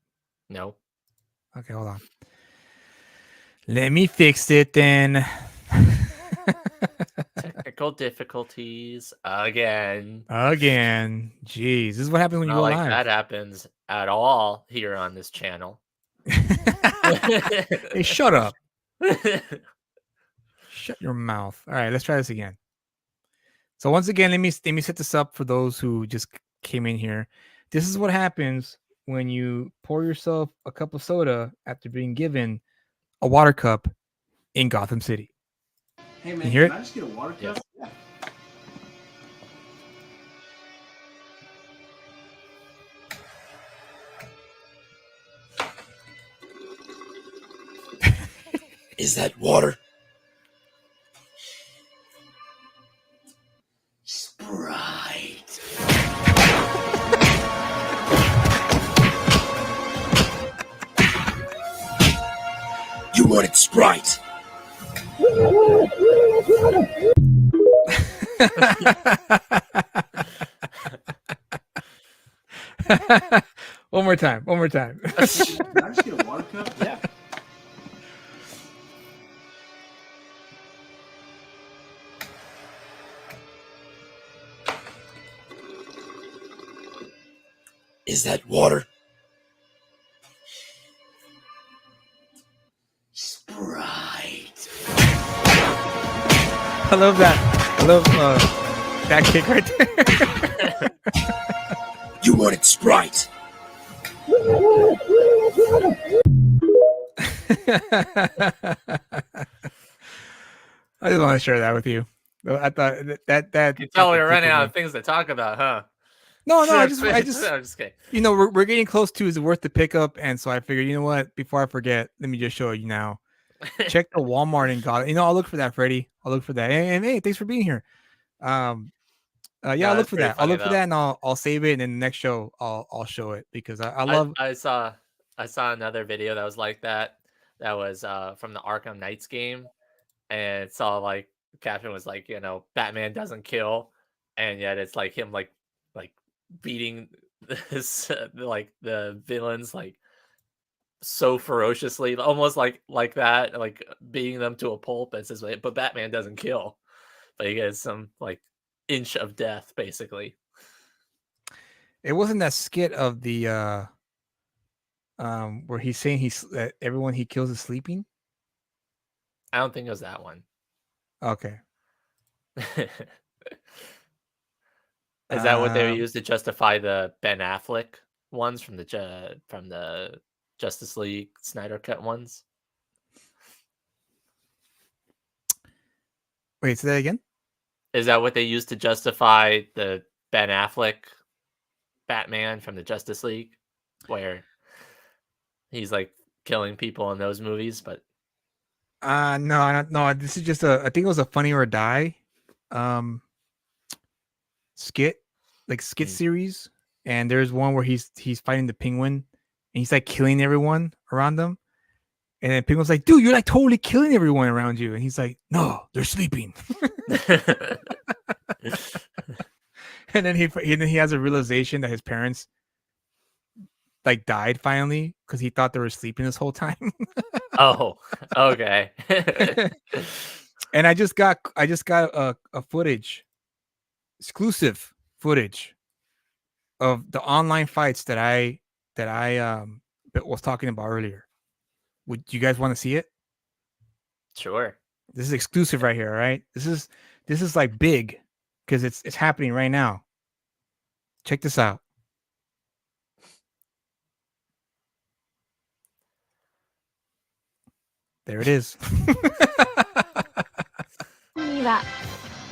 No. Okay, hold on. Let me fix it then. Technical difficulties again. Again. Jeez. This is what happens when you Not go like live. that happens at all here on this channel. Hey, shut up. Shut your mouth. All right, let's try this again. So once again, let me set this up for those who just came in here. This is what happens when you pour yourself a cup of soda after being given a water cup in Gotham City. Hey man, You hear can it? I just get a water cup? Yeah. Is that water? Sprite. You wanted Sprite. One more time. Can I just get a water cup? Yeah. Is that water? Sprite. I love that. I love that kick right there. You wanted Sprite. I just want to share that with you. I thought that You tell we're running out of things to talk about, huh? No, I I'm just just kidding. you know, we're getting close to is it worth the pickup, and so I figured, you know what, before I forget, let me just show you now. check the Walmart and got it. You know, I'll look for that, Freddie. I'll look for that. And hey, thanks for being here. Yeah, No, I'll look that's for pretty that. I'll funny look for though. that, and I'll save it. And in the next show, I'll show it because I love. I saw another video that was like that. That was from the Arkham Knights game, and it's all like the caption was like, Batman doesn't kill, and yet it's like him like beating this like the villains like so ferociously, almost like that, like beating them to a pulp. And says, but Batman doesn't kill, but he gets some like inch of death basically. It wasn't that skit of the where he's saying that everyone he kills is sleeping. I don't think it was that one. Okay. Is that what they used to justify the Ben Affleck ones from the Justice League Snyder Cut ones? Wait, say that again. Is that what they used to justify the Ben Affleck Batman from the Justice League, where he's like killing people in those movies? But no. This is just I think it was a Funny or Die, skit, like skit series. And there's one where he's fighting the Penguin, and he's like killing everyone around him. And then Penguin's like, "Dude, you're like totally killing everyone around you." And he's like, "No, they're sleeping." And then he has a realization that his parents like died finally because he thought they were sleeping this whole time. Oh, okay. And I just got a footage, exclusive footage of the online fights that I was talking about earlier. Would you guys want to see it? Sure. This is exclusive right here, right? This is like big because it's happening right now. Check this out. There it is. には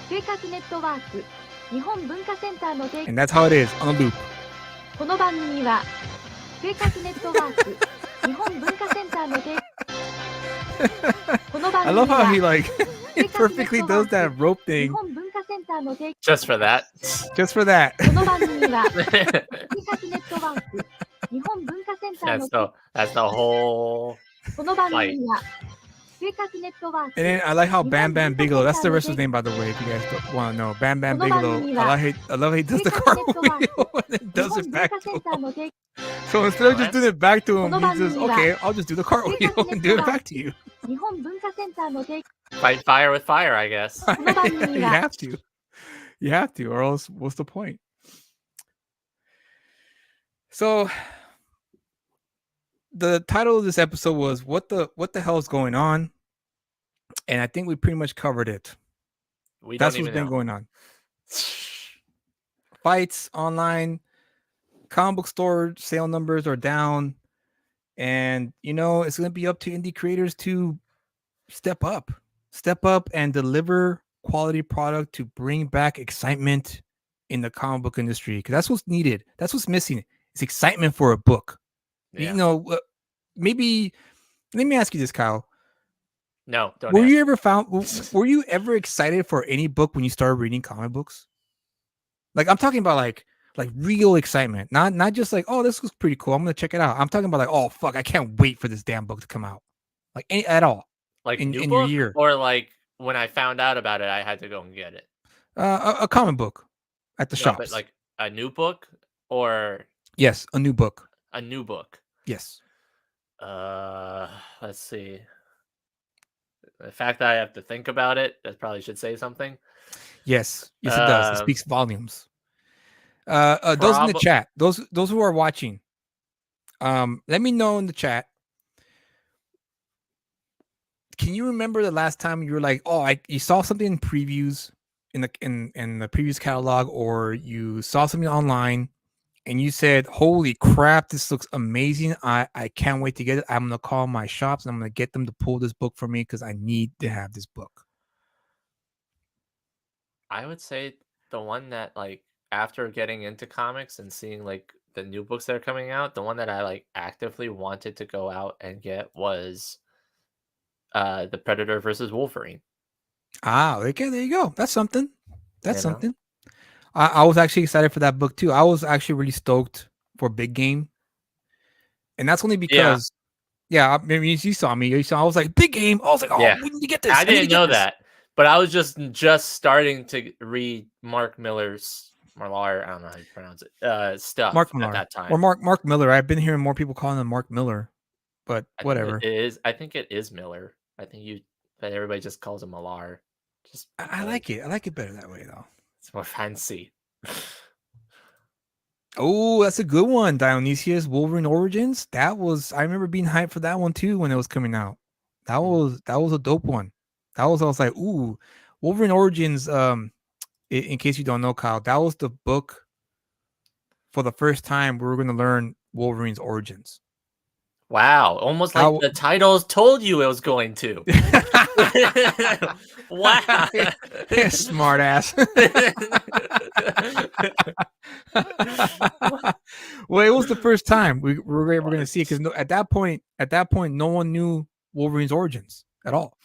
生活ネットワーク日本文化センターの提 And that's how it is on a loop. この番組は生活ネットワーク日本文化センターの提この番 I 組 love how he は like he perfectly does that rope 日 thing 本文化センターの提 Just for that. just for that. この番組は生活ネットワーク日本文化センターの That's the whole この番組は生活ネットワーク And then I like how Bam Bam Bigelow, that's the wrestler's name, by the way, if you guys want to know. Bam Bam Bigelow, I love how he does the cartwheel and then 日 does 本 it 文 back 化セ to ンター him. の提 So instead of just doing it back to him, he says, okay, I'll just do the cartwheel and do it back to you. 日本文化センターの提 fight fire with fire, I guess. You have to. You have to, or else what's the point? So the title of this episode was what the hell is going on? And I think we pretty much covered it. We That's don't what's even been know. going on. Fights online, comic book store sale numbers are down, and it's going to be up to indie creators to step up and deliver quality product to bring back excitement in the comic book industry, because that's what's needed. That's what's missing. It's excitement for a book. Yeah. Maybe let me ask you this, Kyle. No, don't Were ask. you ever were you ever excited for any book when you started reading comic books? Like, I'm talking about like real excitement, not just like, oh, this looks pretty cool, I'm gonna check it out. I'm talking about like, oh fuck, I can't wait for this damn book to come out. Like at all. Like in new your book, year. or like when I found out about it, I had to go and get it. A comic book at the No, shops. but like a new book or Yes, a new book. a new book. Yes. Let's see. The fact that I have to think about it, that probably should say something. Yes, it does. It speaks volumes. Those in the chat, those who are watching, let me know in the chat. Can you remember the last time you were like, oh, you saw something in previews in the previous catalog, or you saw something online and you said, holy crap, this looks amazing. I can't wait to get it. I'm gonna call my shops and I'm gonna get them to pull this book for me because I need to have this book. I would say the one that, like, after getting into comics and seeing like the new books that are coming out, the one that I like actively wanted to go out and get was the Predator versus Wolverine. Ah, okay, there you go. That's something. That's You know? something. I was actually excited for that book too. I was actually really stoked for Big Game, and that's only because, yeah, I mean, you saw me. You saw. I was like, Big Game. I was like, oh, Yeah. we need to get this. I need to didn't get know this. that, but I was just starting to read Mark Millar's Millar. I don't know how you pronounce it. Stuff Mark at Millar that time. or Mark Miller. I've been hearing more people calling him Mark Miller, but I think whatever. it is. I think it is Miller. But everybody just calls him Millar. Just I like it. I like it better that way though. It's more fancy. Oh, that's a good one. Dionysius Wolverine Origins. That was, I remember being hyped for that one too when it was coming out. That was a dope one. I was like, ooh, Wolverine Origins. In case you don't know, Kyle, that was the book for the first time we were going to learn Wolverine's origins. Wow, almost like the titles told you it was going to. Wow, Smart ass. Well, it was the first time we were ever going to see it because at that point, no one knew Wolverine's origins at all.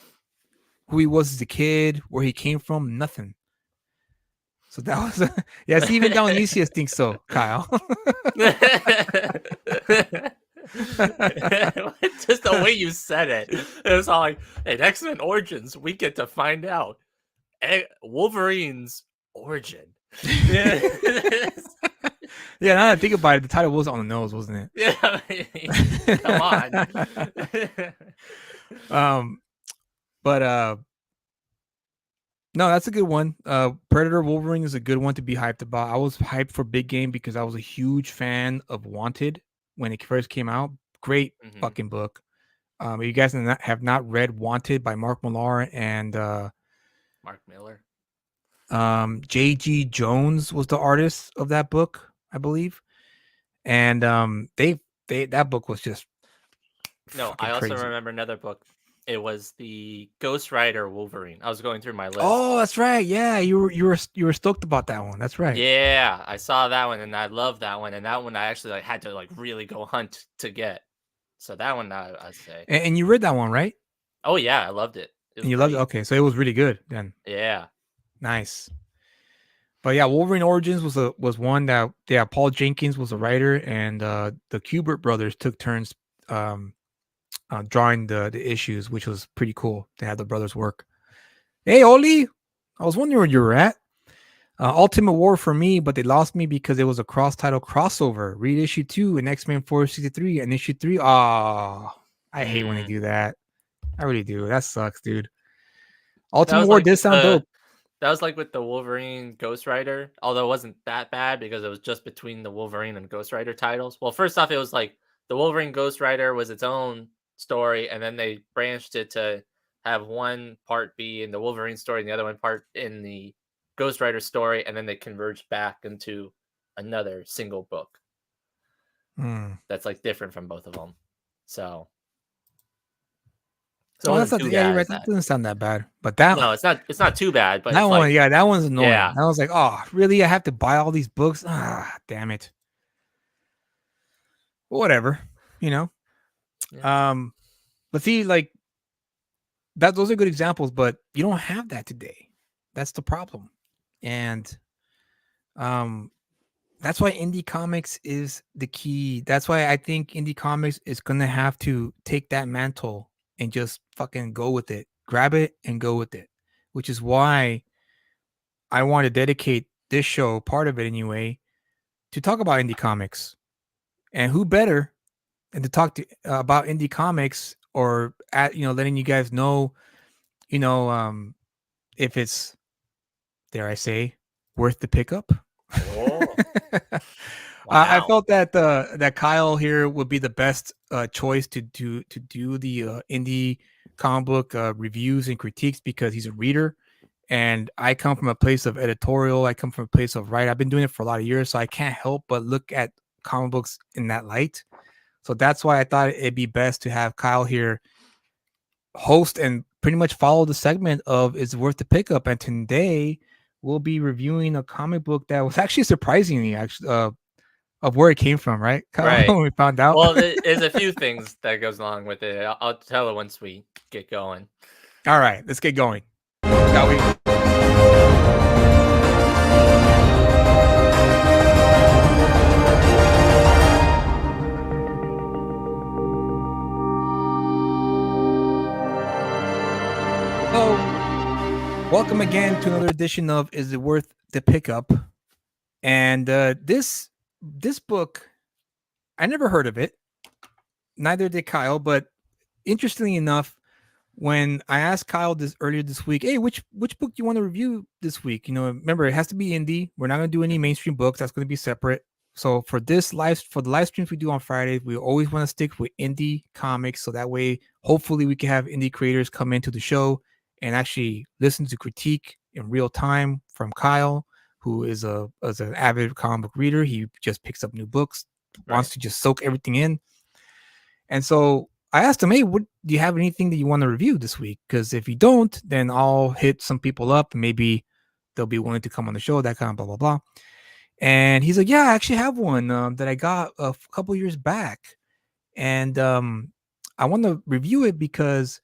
Who he was as a kid, where he came from, nothing. So that was, yes, even Dionysius thinks so, Kyle. Just the way you said it, it was all like, in X-Men Origins, we get to find out Wolverine's origin. Yeah, now that I think about it, the title was on the nose, wasn't it? Yeah, come on. But no, that's a good one. Predator Wolverine is a good one to be hyped about. I was hyped for Big Game because I was a huge fan of Wanted when it first came out. Great fucking book. If you guys have not read Wanted by Mark Millar and Mark Miller. J.G. Jones was the artist of that book, I believe. And that book was just I also crazy. remember another book. It was the Ghost Rider Wolverine. I was going through my list. Oh, that's right. Yeah, you were stoked about that one. That's right. Yeah, I saw that one and I loved that one. And that one I actually had to really go hunt to get. So that one I'd say. And you read that one, right? Oh yeah, I loved it. And you loved it. Okay, so it was really good then. Yeah. Nice. But yeah, Wolverine Origins was one that Paul Jenkins was a writer, and the Kubert brothers took turns drawing the issues, which was pretty cool to have the brothers work. Hey, Oli, I was wondering where you were at. Ultimate War for me, but they lost me because it was a cross-title crossover. Read issue 2 and X-Men 463 and issue 3. I hate when they do that. I really do. That sucks, dude. Ultimate War did sound dope. That was like with the Wolverine Ghost Rider, although it wasn't that bad because it was just between the Wolverine and Ghost Rider titles. Well, first off, it was like the Wolverine Ghost Rider was its own story, and then they branched it to have one part be in the Wolverine story and the other one part in the Ghost Rider story, and then they converged back into another single book that's like different from both of them. So that's not, yeah, you're right. That doesn't sound that bad. But that it's not too bad. But that one, yeah, that one's annoying. Yeah. I was like, oh, really? I have to buy all these books? Damn it. Whatever, you know. Yeah. But see, like those are good examples, but you don't have that today. That's the problem. And that's why indie comics is the key. That's why I think indie comics is gonna have to take that mantle and just fucking go with it. Grab it and go with it. Which is why I want to dedicate this show, part of it anyway, to talk about indie comics. And who better than to talk about indie comics or letting you guys know, if it's, dare I say, worth the pickup. Oh. Wow. I felt that that Kyle here would be the best choice to do the indie comic book reviews and critiques because he's a reader, and I come from a place of editorial. I come from a place of writing. I've been doing it for a lot of years, so I can't help but look at comic books in that light. So that's why I thought it'd be best to have Kyle here host and pretty much follow the segment of It's Worth the Pickup. And today we'll be reviewing a comic book that was actually surprisingly of where it came from, right? Kyle, Right. when we found out. Well, there's a few things that goes along with it. I'll tell it once we get going. All right, let's get going. Shall we? So, welcome again to another edition of Is It Worth the Pickup? And this book, I never heard of it. Neither did Kyle, but interestingly enough, when I asked Kyle this earlier this week, hey, which book do you want to review this week? You know, remember it has to be indie. We're not going to do any mainstream books. That's going to be separate. So for the live streams we do on Fridays, we always want to stick with indie comics. So that way, hopefully, we can have indie creators come into the show and actually listen to critique in real time from Kyle, who is an avid comic book reader. He just picks up new books, wants to just soak everything in. And so I asked him, hey, do you have anything that you want to review this week? Because if you don't, then I'll hit some people up. And maybe they'll be willing to come on the show, that kind of blah, blah, blah. And he's like, yeah, I actually have one that I got a couple years back. And I want to review it because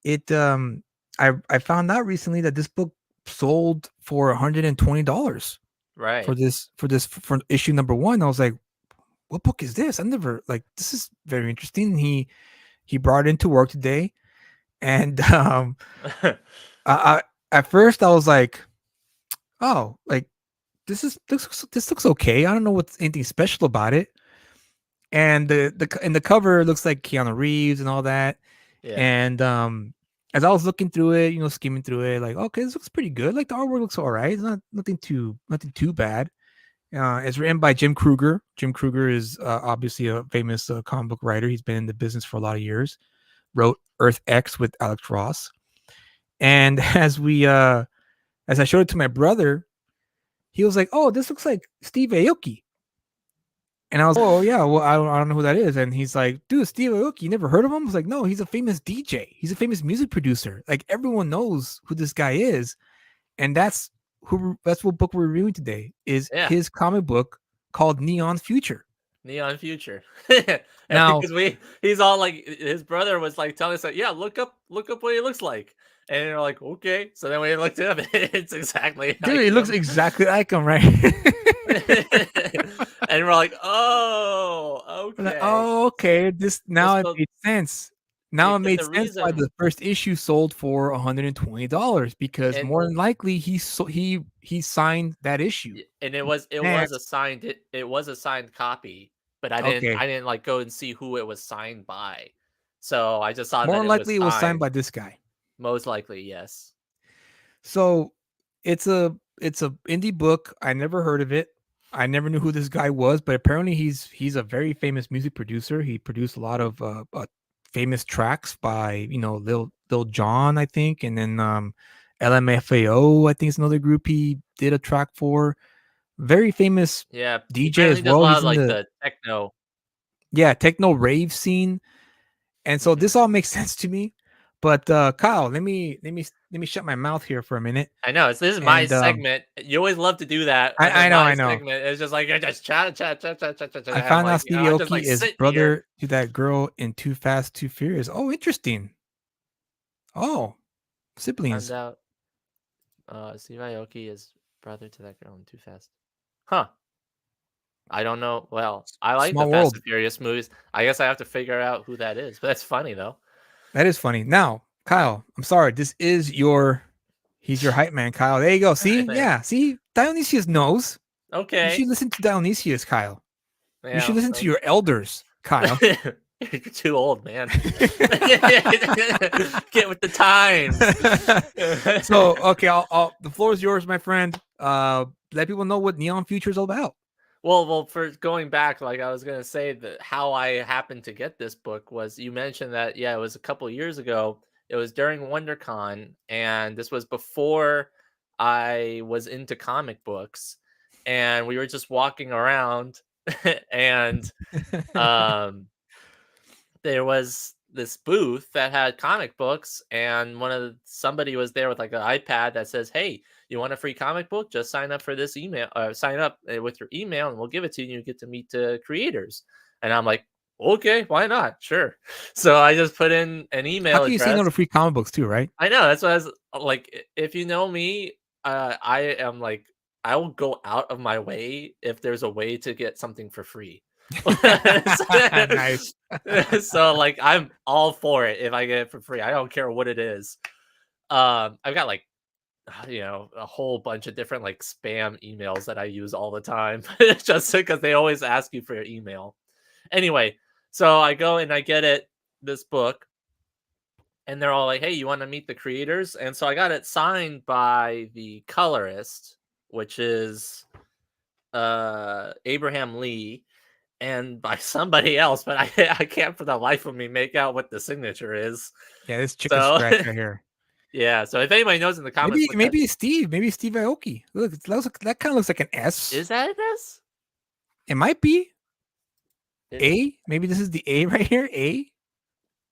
it I found out recently that this book sold for $120 Right. for issue number 1. I was like, what book is this? I never this is very interesting. He brought it into work today, and I at first I was like, oh, like this looks okay. I don't know what's anything special about it. And the cover looks like Keanu Reeves and all that. Yeah. And as I was looking through it, you know, skimming through it, like, okay, this looks pretty good. Like the artwork looks all right. It's not nothing too bad. It's written by Jim Kruger. Jim Kruger is obviously a famous comic book writer. He's been in the business for a lot of years. Wrote Earth X with Alex Ross. And as I showed it to my brother, he was like, "Oh, this looks like Steve Aoki." And I was, "Oh yeah, well I don't know who that is." And he's like, "Dude, Steve Aoki, you never heard of him?" I was like, "No, he's a famous DJ. He's a famous music producer. Like everyone knows who this guy is." And that's what book we're reviewing today is his comic book called Neon Future. Neon Future. Now, because he's all like, his brother was like telling us like, yeah, look up what he looks like. And you're like, okay. So then we looked it up, it's exactly dude, it looks exactly like him, right? And we're like, oh, okay. Like, oh, okay. This now it made sense. Now it made sense why the first issue sold for $120 because more than likely he signed that issue. And it was a signed copy, but I didn't like go and see who it was signed by. So I just saw more that than likely it was signed by this guy. Most likely, yes. So it's a indie book. I never heard of it. I never knew who this guy was, but apparently he's a very famous music producer. He produced a lot of famous tracks by, you know, Lil Jon, I think, and then LMFAO, I think is another group he did a track for. Very famous DJ as well. He's like the techno. Yeah, techno rave scene. And so this all makes sense to me. But Kyle, let me shut my mouth here for a minute. I know this is my segment. You always love to do that. I know. Segment. It's just like you're just chat. I found out Steve Aoki is brother to that girl in Too Fast, Too Furious. Oh, interesting. Oh, siblings. Found out Steve Aoki is brother to that girl in Too Fast. Huh. I don't know. Well, I like the Fast and Furious movies. I guess I have to figure out who that is. But that's funny though. That is funny. Now, Kyle, I'm sorry. He's your hype man, Kyle. There you go. See? Yeah. See? Dionysius knows. Okay. You should listen to Dionysius, Kyle. Yeah, you should listen to your elders, Kyle. You're too old, man. Get with the times. So, okay, the floor is yours, my friend. Let people know what Neon Future is all about. Well, for going back, like I was gonna say that how I happened to get this book was you mentioned that it was a couple years ago. It was during WonderCon, and this was before I was into comic books, and we were just walking around, and there was this booth that had comic books, and somebody was there with like an iPad that says, "Hey, you want a free comic book? Just sign up for this email. Sign up with your email, and we'll give it to you. And you get to meet the creators." And I'm like, "Okay, why not? Sure." So I just put in an How email can you say no address. to free comic books too, right? I know, that's what I was like. If you know me, I am like, I will go out of my way if there's a way to get something for free. Nice. So like, I'm all for it if I get it for free. I don't care what it is. I've got like, a whole bunch of different like spam emails that I use all the time, just because they always ask you for your email. Anyway, so I go and I get this book, and they're all like, "Hey, you want to meet the creators?" And so I got it signed by the colorist, which is Abraham Lee, and by somebody else, but I can't for the life of me make out what the signature is. Yeah, this chicken So scratch right here. yeah, so if anybody knows in the comments, Maybe it's Steve. Maybe Steve Aoki. Look, that kind of looks like an S. is that an S? It might be Is, A. Maybe this is the A right here. A.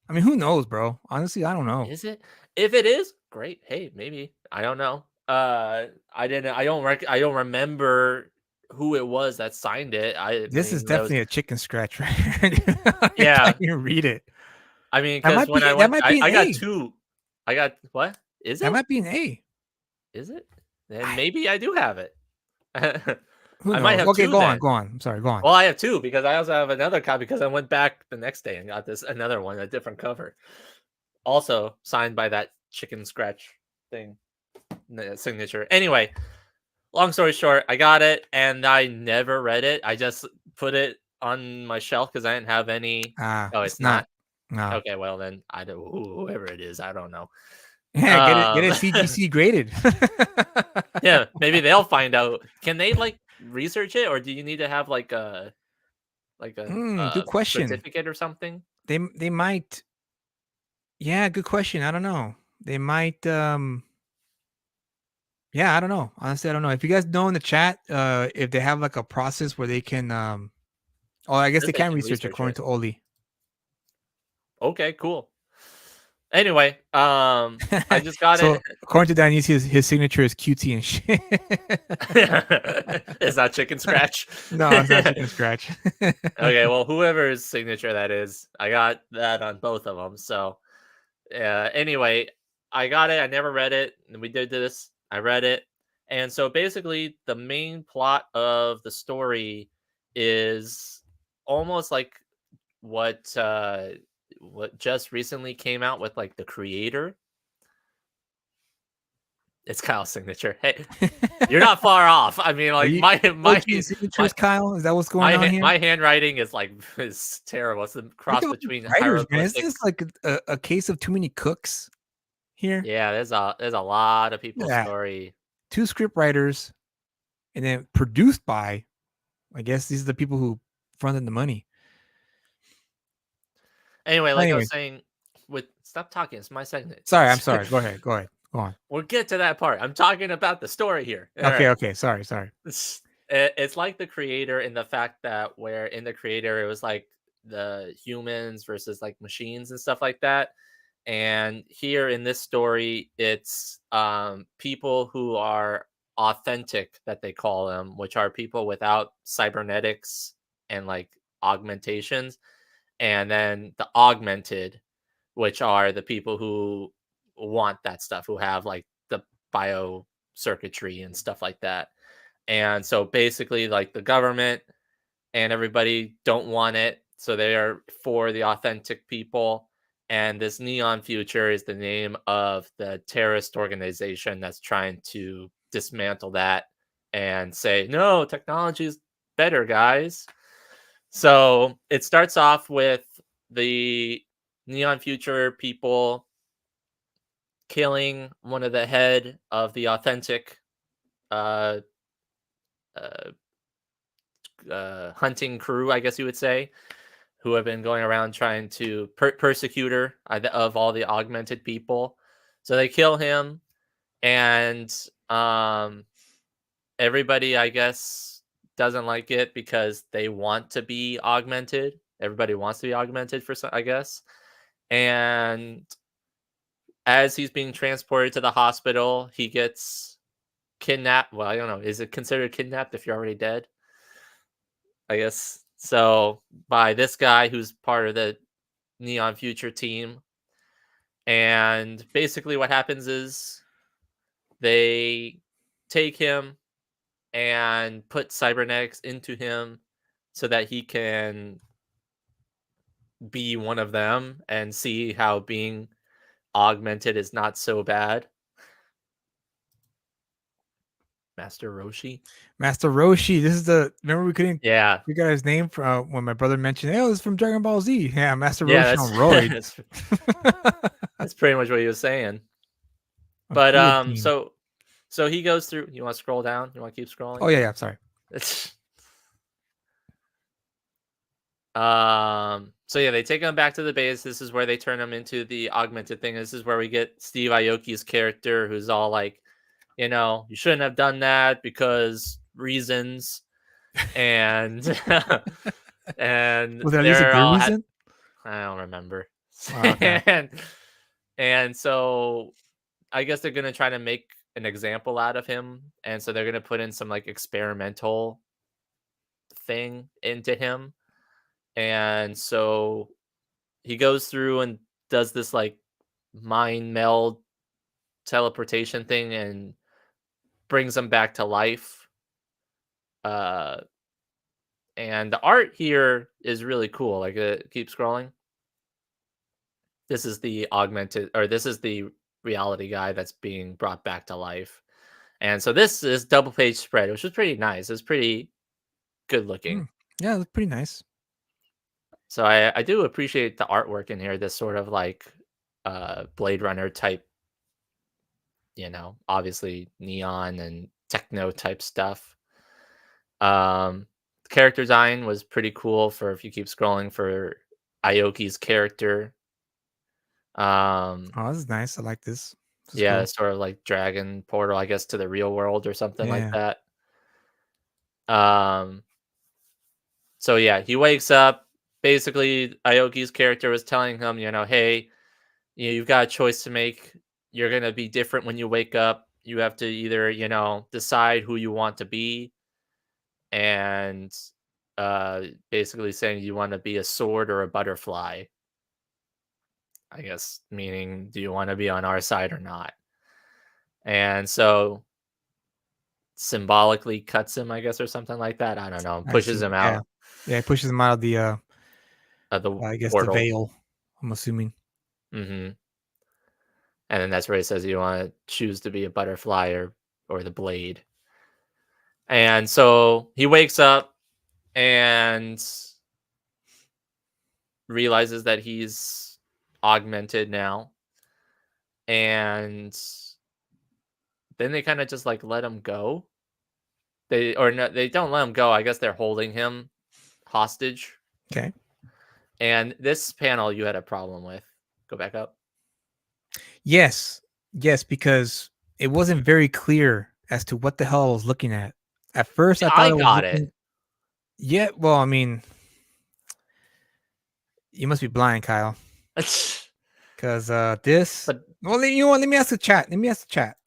I mean, who knows, bro? Honestly, I don't know. is it? If it is, great. Hey, maybe, I don't know. I don't remember who it was that signed it. This is that was- definitely a chicken scratch right here. I Yeah. can't even read it. I mean, That because might when be- I that went, might be I an got A. two. I got what? Is it? That might be an A. Is it? Then maybe I do have it. Who I knows? might have Okay, two go on. then. Go on. I'm sorry. Go on. Well, I have two because I also have another copy because I went back the next day and got another one, a different cover, also signed by that chicken scratch thing signature. Anyway, long story short, I got it and I never read it. I just put it on my shelf because I didn't have any. Oh, it's not. No. Okay, well then I don't. Whoever it is, I don't know. Yeah, get it CGC graded. Yeah, maybe they'll find out. Can they like research it, or do you need to have like a good question. certificate or something? They might. Yeah, good question. I don't know. They might. Yeah, I don't know. Honestly, I don't know. If you guys know in the chat, if they have like a process where they can. Oh, I guess Guess they they can can research research according it. to Oli. Okay, cool. Anyway, I just got So it. according to Dionysius, his signature is QT and shit. Is that chicken scratch? No, it's not chicken scratch. Okay, well, whoever's signature that is, I got that on both of them. So, anyway, I got it. I never read it. And we did this. I read it. And so basically, the main plot of the story is almost like what just recently came out with like the creator. It's Kyle's signature. Hey, you're not far off. I mean, like my signatures, Kyle. Is that what's going on here? my handwriting is terrible. It's a cross Look at all between these writers, man. Isn't hieroglyphics. this like a case of too many cooks here? Yeah, there's a lot of people's Yeah. story. 2 script writers, and then produced by, I guess these are the people who fronted the money. Anyway, like I Anyway. was saying, stop talking. It's my segment. Sorry, I'm sorry. Go ahead. Go on. We'll get to that part. I'm talking about the story here. All Okay, right. okay. Sorry. It's like the creator in the fact that where in the creator it was like the humans versus like machines and stuff like that. And here in this story, it's people who are authentic, that they call them, which are people without cybernetics and like augmentations. And then the augmented, which are the people who want that stuff, who have like the bio circuitry and stuff like that. And so basically, like the government and everybody don't want it. So they are for the authentic people. And this Neon Future is the name of the terrorist organization that's trying to dismantle that and say, no, technology is better, guys. So it starts off with the Neon Future people killing one of the head of the authentic hunting crew, I guess you would say, who have been going around trying to persecute her of all the augmented people. So they kill him, and everybody, I guess, doesn't like it because they want to be augmented. Everybody wants to be augmented for some, I guess. And as he's being transported to the hospital, he gets kidnapped. Well, I don't know. Is it considered kidnapped if you're already dead? I guess so. By this guy who's part of the Neon Future team. And basically, what happens is they take him and put cybernetics into him so that he can be one of them and see how being augmented is not so bad. Master Roshi. Master Roshi. This is the remember we couldn't Yeah. figure out his name from when my brother mentioned, "Oh, it's from Dragon Ball Z." Yeah, Master Yeah, Roshi on roid. that's pretty much what he was saying. On But guillotine. so he goes through. You want to scroll down? You want to keep scrolling? Oh yeah, sorry. So yeah, they take him back to the base. This is where they turn him into the augmented thing. This is where we get Steve Aoki's character, who's all like, you shouldn't have done that because reasons. And and Was there at least a they're good all reason? I don't remember. Oh, okay. and so I guess they're gonna try to make an example out of him, and so they're gonna put in some like experimental thing into him. And so he goes through and does this like mind meld teleportation thing and brings him back to life. And the art here is really cool. Like, keep scrolling. This is the this is the reality guy that's being brought back to life. And so this is double page spread, which was pretty nice. It's pretty good looking. Yeah, it looked pretty nice. So I do appreciate the artwork in here. This sort of like Blade Runner type, obviously neon and techno type stuff. Character design was pretty cool for, if you keep scrolling, for Aoki's character. Oh, this is nice. I like this. This is Yeah, cool. sort of like dragon portal, I guess, to the real world or something like Yeah. that. So yeah, he wakes up. Basically, Aoki's character was telling him, hey, you've got a choice to make. You're gonna be different when you wake up. You have to either, decide who you want to be, and basically saying you want to be a sword or a butterfly. I guess meaning, do you want to be on our side or not? And so symbolically cuts him, I guess, or something like that. I don't know. I Pushes see. him Yeah. out Yeah, it pushes him out of the of the I guess the portal. veil, I'm assuming. Mm-hmm. And then that's where he says you want to choose to be a butterfly or the blade. And so he wakes up and realizes that he's augmented now. And then they kind of just like let him go. They don't let him go. I guess they're holding him hostage. Okay. And this panel you had a problem with. Go back up. Yes, because it wasn't very clear as to what the hell I was looking at. At first, I thought I I was got looking... it. Yeah, well, I mean, you must be blind, Kyle. Because this. But Well, let me ask the chat.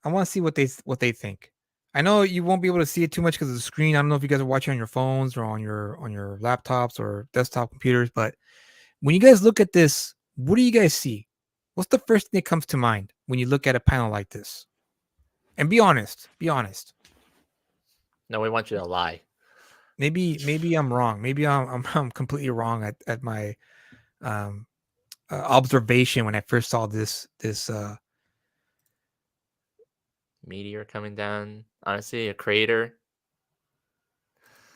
I want to see what they think. I know you won't be able to see it too much because of the screen. I don't know if you guys are watching on your phones or on your laptops or desktop computers, but when you guys look at this, what do you guys see? What's the first thing that comes to mind when you look at a panel like this? And be honest. No, we want you to lie. Maybe I'm wrong. Maybe I'm completely wrong at my observation when I first saw this Meteor coming down. Honestly, a crater.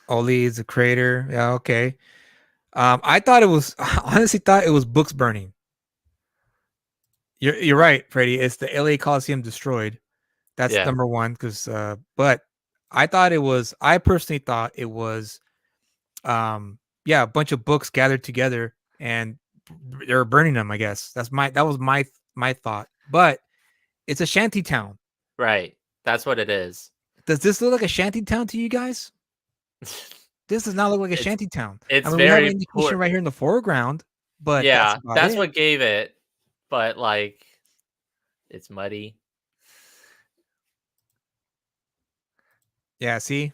Oli is a crater. Yeah, okay. I honestly thought it was books burning. You're right, Freddie. It's the LA Coliseum destroyed. That's number one. But I personally thought it was a bunch of books gathered together and they're burning them, I guess. That was my thought. But it's a shanty town. Right. That's what it is. Does this look like a shanty town to you guys? This does not look like a shanty town. It's we have very an indication right here in the foreground, but yeah, that's it. what gave it. But like, it's muddy. Yeah, see,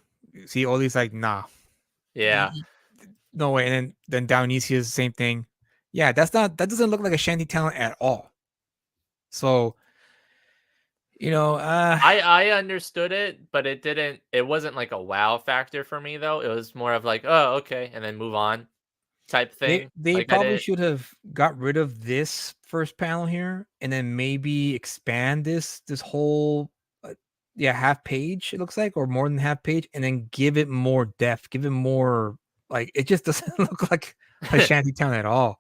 all these like nah, Yeah. no way. And then Dionysia is the same thing. Yeah, that doesn't look like a shanty town at all. So, I understood it, but it wasn't like a wow factor for me though. It was more of like, oh, okay, and then move on type thing. they Like I probably didn't should have got rid of this first panel here and then maybe expand this whole half page it looks like, or more than half page, and then give it more depth, give it more, like, it just doesn't look like a shanty town at all.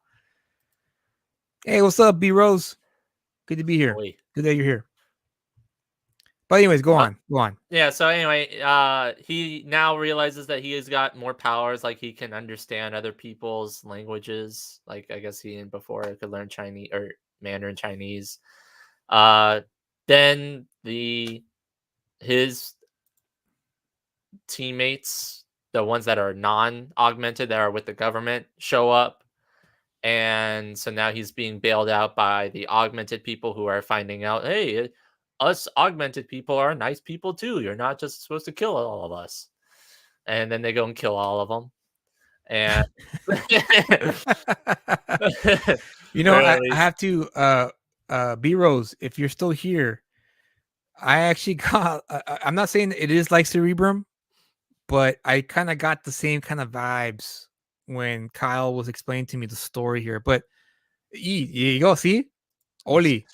Hey, what's up, B Rose? Good to be here. Oi. Good that you're here. But anyways, go on. Yeah, so anyway, he now realizes that he has got more powers, like he can understand other people's languages. Like I guess he before could learn Chinese or Mandarin Chinese. Then his teammates, the ones that are non-augmented that are with the government, show up. And so now he's being bailed out by the augmented people who are finding out, hey, us augmented people are nice people too. You're not just supposed to kill all of us. And then they go and kill all of them. And I have to B Rose, if you're still here, I actually got I'm not saying it is like Cerebrum, but I kind of got the same kind of vibes when Kyle was explaining to me the story here. But you go, see? Oli,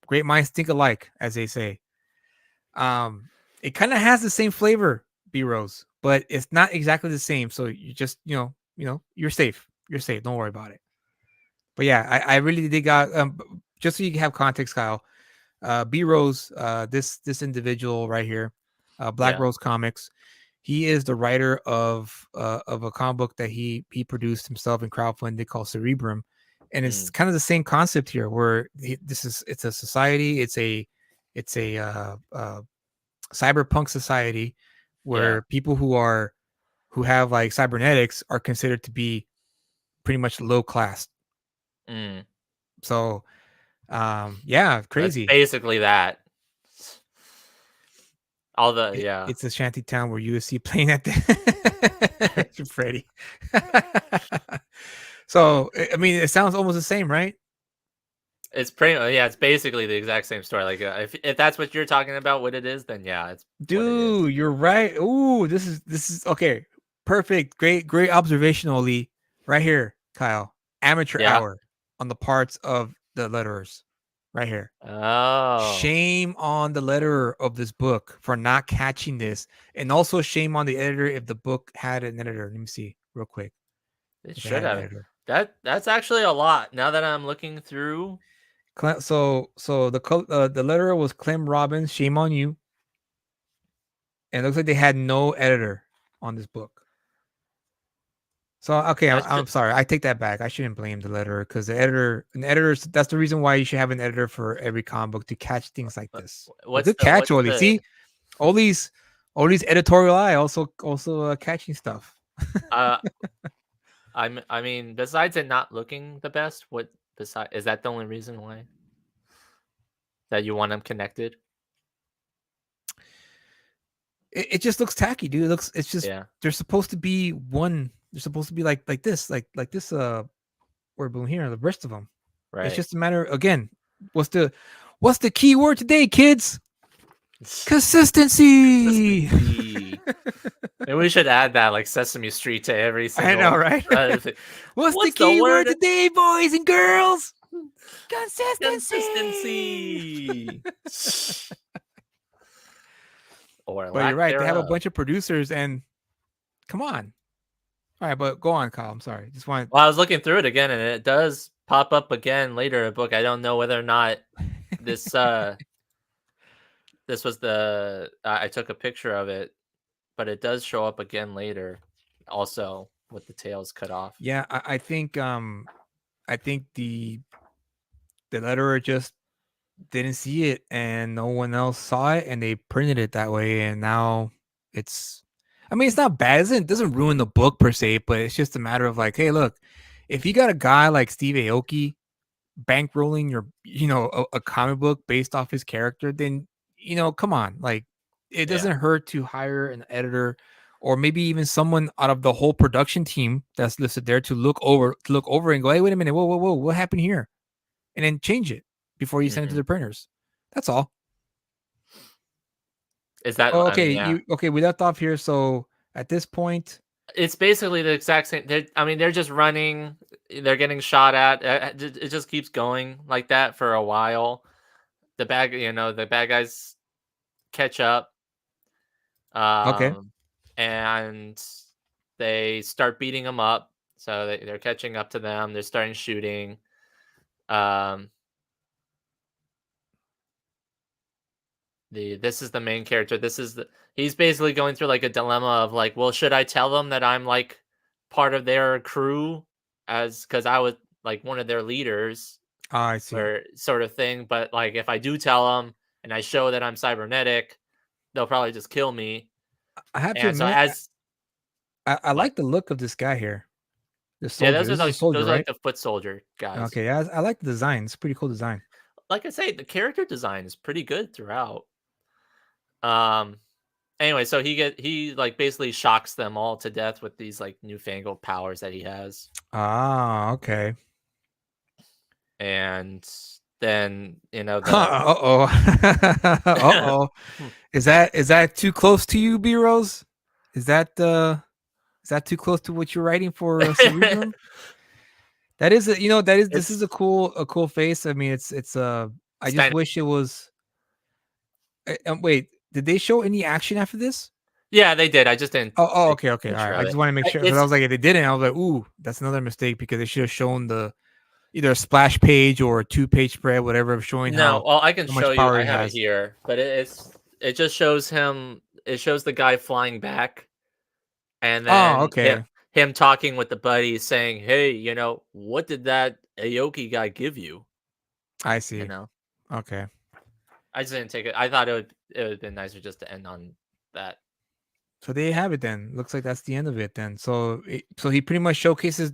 great minds think alike, as they say. It kind of has the same flavor, B Rose, but it's not exactly the same. So you just, you're safe. You're safe. Don't worry about it. But yeah, I really did got just so you can have context, Kyle. B Rose, this individual right here, Black Rose Comics. He is the writer of a comic book that he produced himself in crowdfunding called Cerebrum, and it's kind of the same concept here, where it's a society, it's a cyberpunk society where people who have like cybernetics are considered to be pretty much low class. So, crazy. That's basically that. It's a shanty town where USC playing at the Freddy. So I mean, it sounds almost the same, right? It's it's basically the exact same story. Like if that's what you're talking about, what it is, then yeah, it's dude, you're right. Ooh, this is okay. Perfect, great observation, Oli. Right here, Kyle. Amateur hour on the parts of the letterers. Right here. Oh, shame on the letterer of this book for not catching this, and also shame on the editor if the book had an editor. Let me see real quick. It should have. That's actually a lot. Now that I'm looking through. So the letterer was Clem Robbins. Shame on you. And it looks like they had no editor on this book. So okay, I'm sorry. I take that back. I shouldn't blame the letterer, because the editor, that's the reason why you should have an editor for every comic book to catch things like this. Good catch, Oli. See, Oli's editorial eye also catching stuff. I mean, besides it not looking the best, is that the only reason why that you want them connected? It just looks tacky, dude. It's just they're supposed to be one. They're supposed to be like this, like this word balloon here, the rest of them. Right. It's just a matter again. What's the key word today, kids? Consistency. Maybe we should add that, like Sesame Street, to every single. I know, right? What's the key word today, boys and girls? Consistency. But you're right. They have a bunch of producers, and come on. All right, but go on, Kyle. I'm sorry. Well, I was looking through it again, and it does pop up again later in a book. I don't know whether or not this this was I took a picture of it, but it does show up again later, also with the tails cut off. Yeah, I think the letterer just didn't see it, and no one else saw it, and they printed it that way, and now it's not bad. It doesn't ruin the book per se, but it's just a matter of like, hey, look, if you got a guy like Steve Aoki bankrolling your, a comic book based off his character, then, come on, like, it doesn't hurt to hire an editor or maybe even someone out of the whole production team that's listed there to look over and go, hey, wait a minute, whoa, what happened here? And then change it before you send it to the printers. That's all. Is that Oh, I okay? mean, yeah. We left off here. So at this point, It's basically the exact same. They're just running. They're getting shot at. It just keeps going like that for a while. The bad guys catch up. okay. And they start beating them up. So they're catching up to them. They're starting shooting. This is the main character. He's basically going through like a dilemma of like, well, should I tell them that I'm like part of their crew because I was like one of their leaders I see. or sort of thing. But like, if I do tell them and I show that I'm cybernetic, they'll probably just kill me. I have to And so admit, as I like the look of this guy here. The yeah, soldier. those This are is a soldier, those are right? like the foot soldier guys. Okay, yeah, I like the design. It's a pretty cool design. Like I say, the character design is pretty good throughout. Anyway, so he like basically shocks them all to death with these like newfangled powers that he has. Ah, okay. And then, Uh-oh. Uh-oh. Is that too close to you, B-Rose? Is that too close to what you're writing for Cerebrum? That is this is a cool face. I mean, it's I just wish it was wait, did they show any action after this? Yeah, they did. I just didn't. Oh, okay. All right. I just want to make sure because I It's was like, if they didn't, I was like, ooh, that's another mistake because they should have shown the either a splash page or a 2-page spread, whatever, of showing no. Well, I can how much show you. power I he have it has. here, but it just shows him. It shows the guy flying back, and then okay. him talking with the buddy, saying, "Hey, what did that Aoki guy give you?" I see. You know. Okay. I just didn't take it. I thought it would have been nicer just to end on that. So there you have it then. Looks like that's the end of it then. So he pretty much showcases.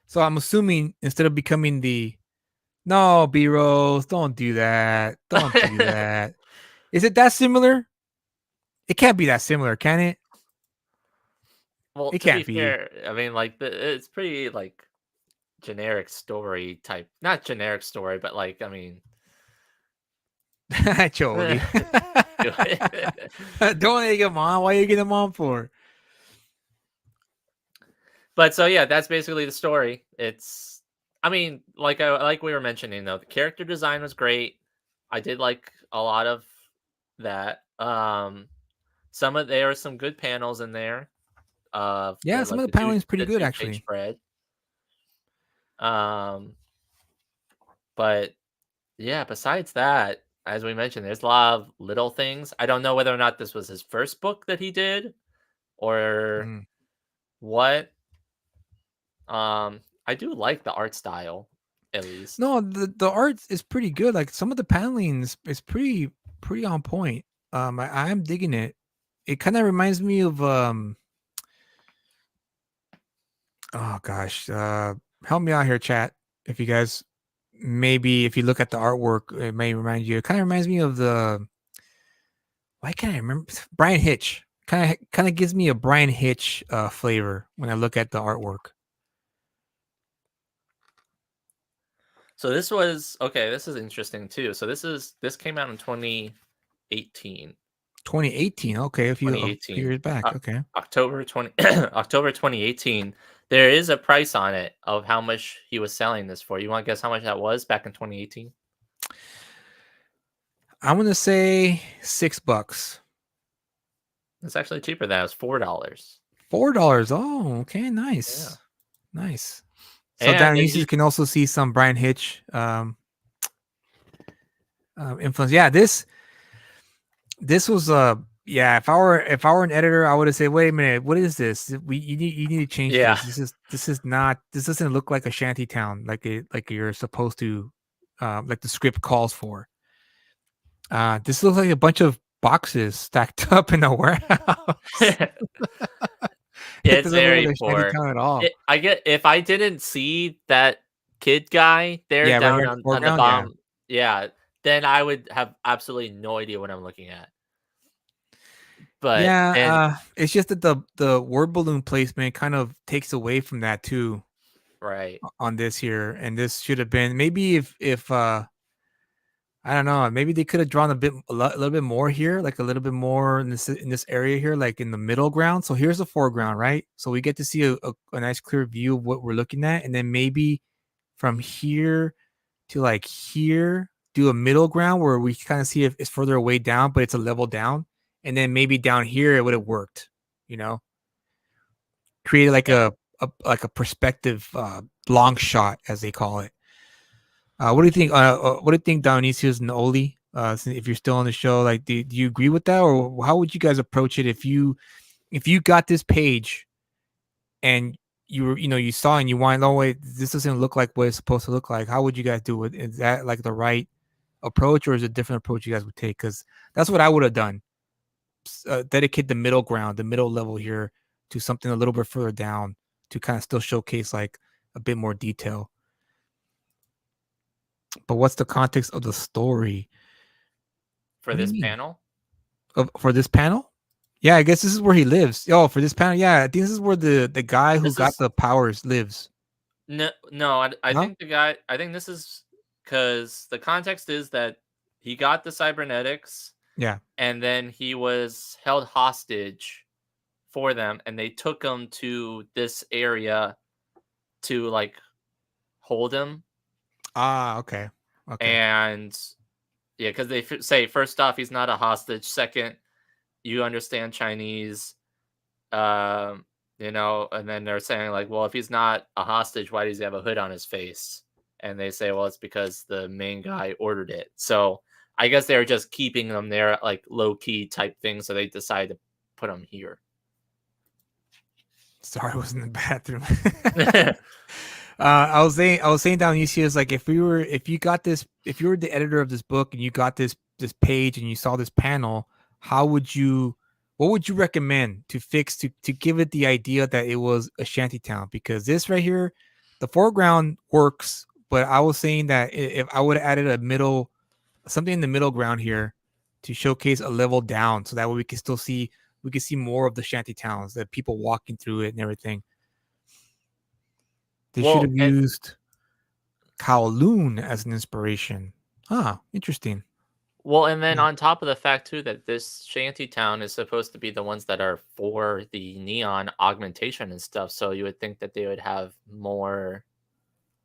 So I'm assuming instead of becoming no, B-Rose, don't do that. Don't do that. Is it that similar? It can't be that similar, can it? Well, it to can't be fair, I mean, like it's pretty like generic story type. Not generic story, but like I mean. Totally. Don't egg him on. Why are you getting him on for? But so yeah, that's basically the story. I mean, like we were mentioning though, the character design was great. I did like a lot of that. There are some good panels in there. Yeah, some of the paneling is pretty good actually. Spread. But yeah, besides that, as we mentioned, there's a lot of little things. I don't know whether or not this was his first book that he did or what. I do like the art style, at least. No, the art is pretty good. Like some of the paneling is pretty on point. I am digging it. It kind of reminds me of oh gosh, help me out here, chat. If you guys maybe if you look at the artwork, it may remind you. It kind of reminds me of why can't I remember? Brian Hitch. Kind of gives me a Brian Hitch flavor when I look at the artwork. So this was okay. This is interesting too. So this came out in 2018. 2018. Okay, a few years back. Okay, October 2018. There is a price on it of how much he was selling this for. You want to guess how much that was back in 2018? I'm gonna say $6. It's actually cheaper than that. It was $4. $4. Oh, okay, nice, nice. So Dionysus can also see some Brian Hitch influence. Yeah, this was if I were an editor, I would have said, wait a minute, what is this? You need to change this. This doesn't look like a shanty town like you're supposed to like the script calls for. This looks like a bunch of boxes stacked up in a warehouse. It's very poor at all. I get if I didn't see that kid guy there down on the bottom, then I would have absolutely no idea what I'm looking at. But Yeah, it's just that the word balloon placement kind of takes away from that too right. on this here, and this should have been maybe if I don't know, maybe they could have drawn a little bit more here, like a little bit more in this area here, like in the middle ground. So here's the foreground, right? So we get to see a nice clear view of what we're looking at, and then maybe from here to like here, do a middle ground where we kind of see if it's further away down, but it's a level down, and then maybe down here it would have worked, you know, create like Yeah. a perspective long shot as they call it. What do you think? What do you think, Dionysius and Oli? If you're still on the show, like, do you agree with that, or how would you guys approach it if you got this page and you saw and you want, oh wait, this doesn't look like what it's supposed to look like? How would you guys do it? Is that like the right approach, or is it a different approach you guys would take? Because that's what I would have done. Dedicate the middle ground, the middle level here, to something a little bit further down to kind of still showcase like a bit more detail. But what's the context of the story For What do you this mean? panel. for this panel? Yeah, I guess this is where he lives. Oh, for this panel, yeah, I think this is where the guy who This got is- the powers lives. No, I No? think I think this is because the context is that he got the cybernetics. Yeah. And then he was held hostage for them, and they took him to this area to like hold him. Ah, okay. And yeah, because they say first off, he's not a hostage. Second, you understand Chinese. And then they're saying like, well, if he's not a hostage, why does he have a hood on his face? And they say, well, it's because the main guy ordered it. So I guess they were just keeping them there, like low key type thing. So they decided to put him here. Sorry, I was in the bathroom. I was saying down is like, if you were the editor of this book and you got this page and you saw this panel, what would you recommend to fix to give it the idea that it was a shantytown? Because this right here, the foreground works, but I was saying that if I would have added something in the middle ground here to showcase a level down, so that way we can see more of the shanty towns, the people walking through it and everything. They should have used Kowloon as an inspiration. Interesting. Well, and then on top of the fact too that this shanty town is supposed to be the ones that are for the neon augmentation and stuff, so you would think that they would have more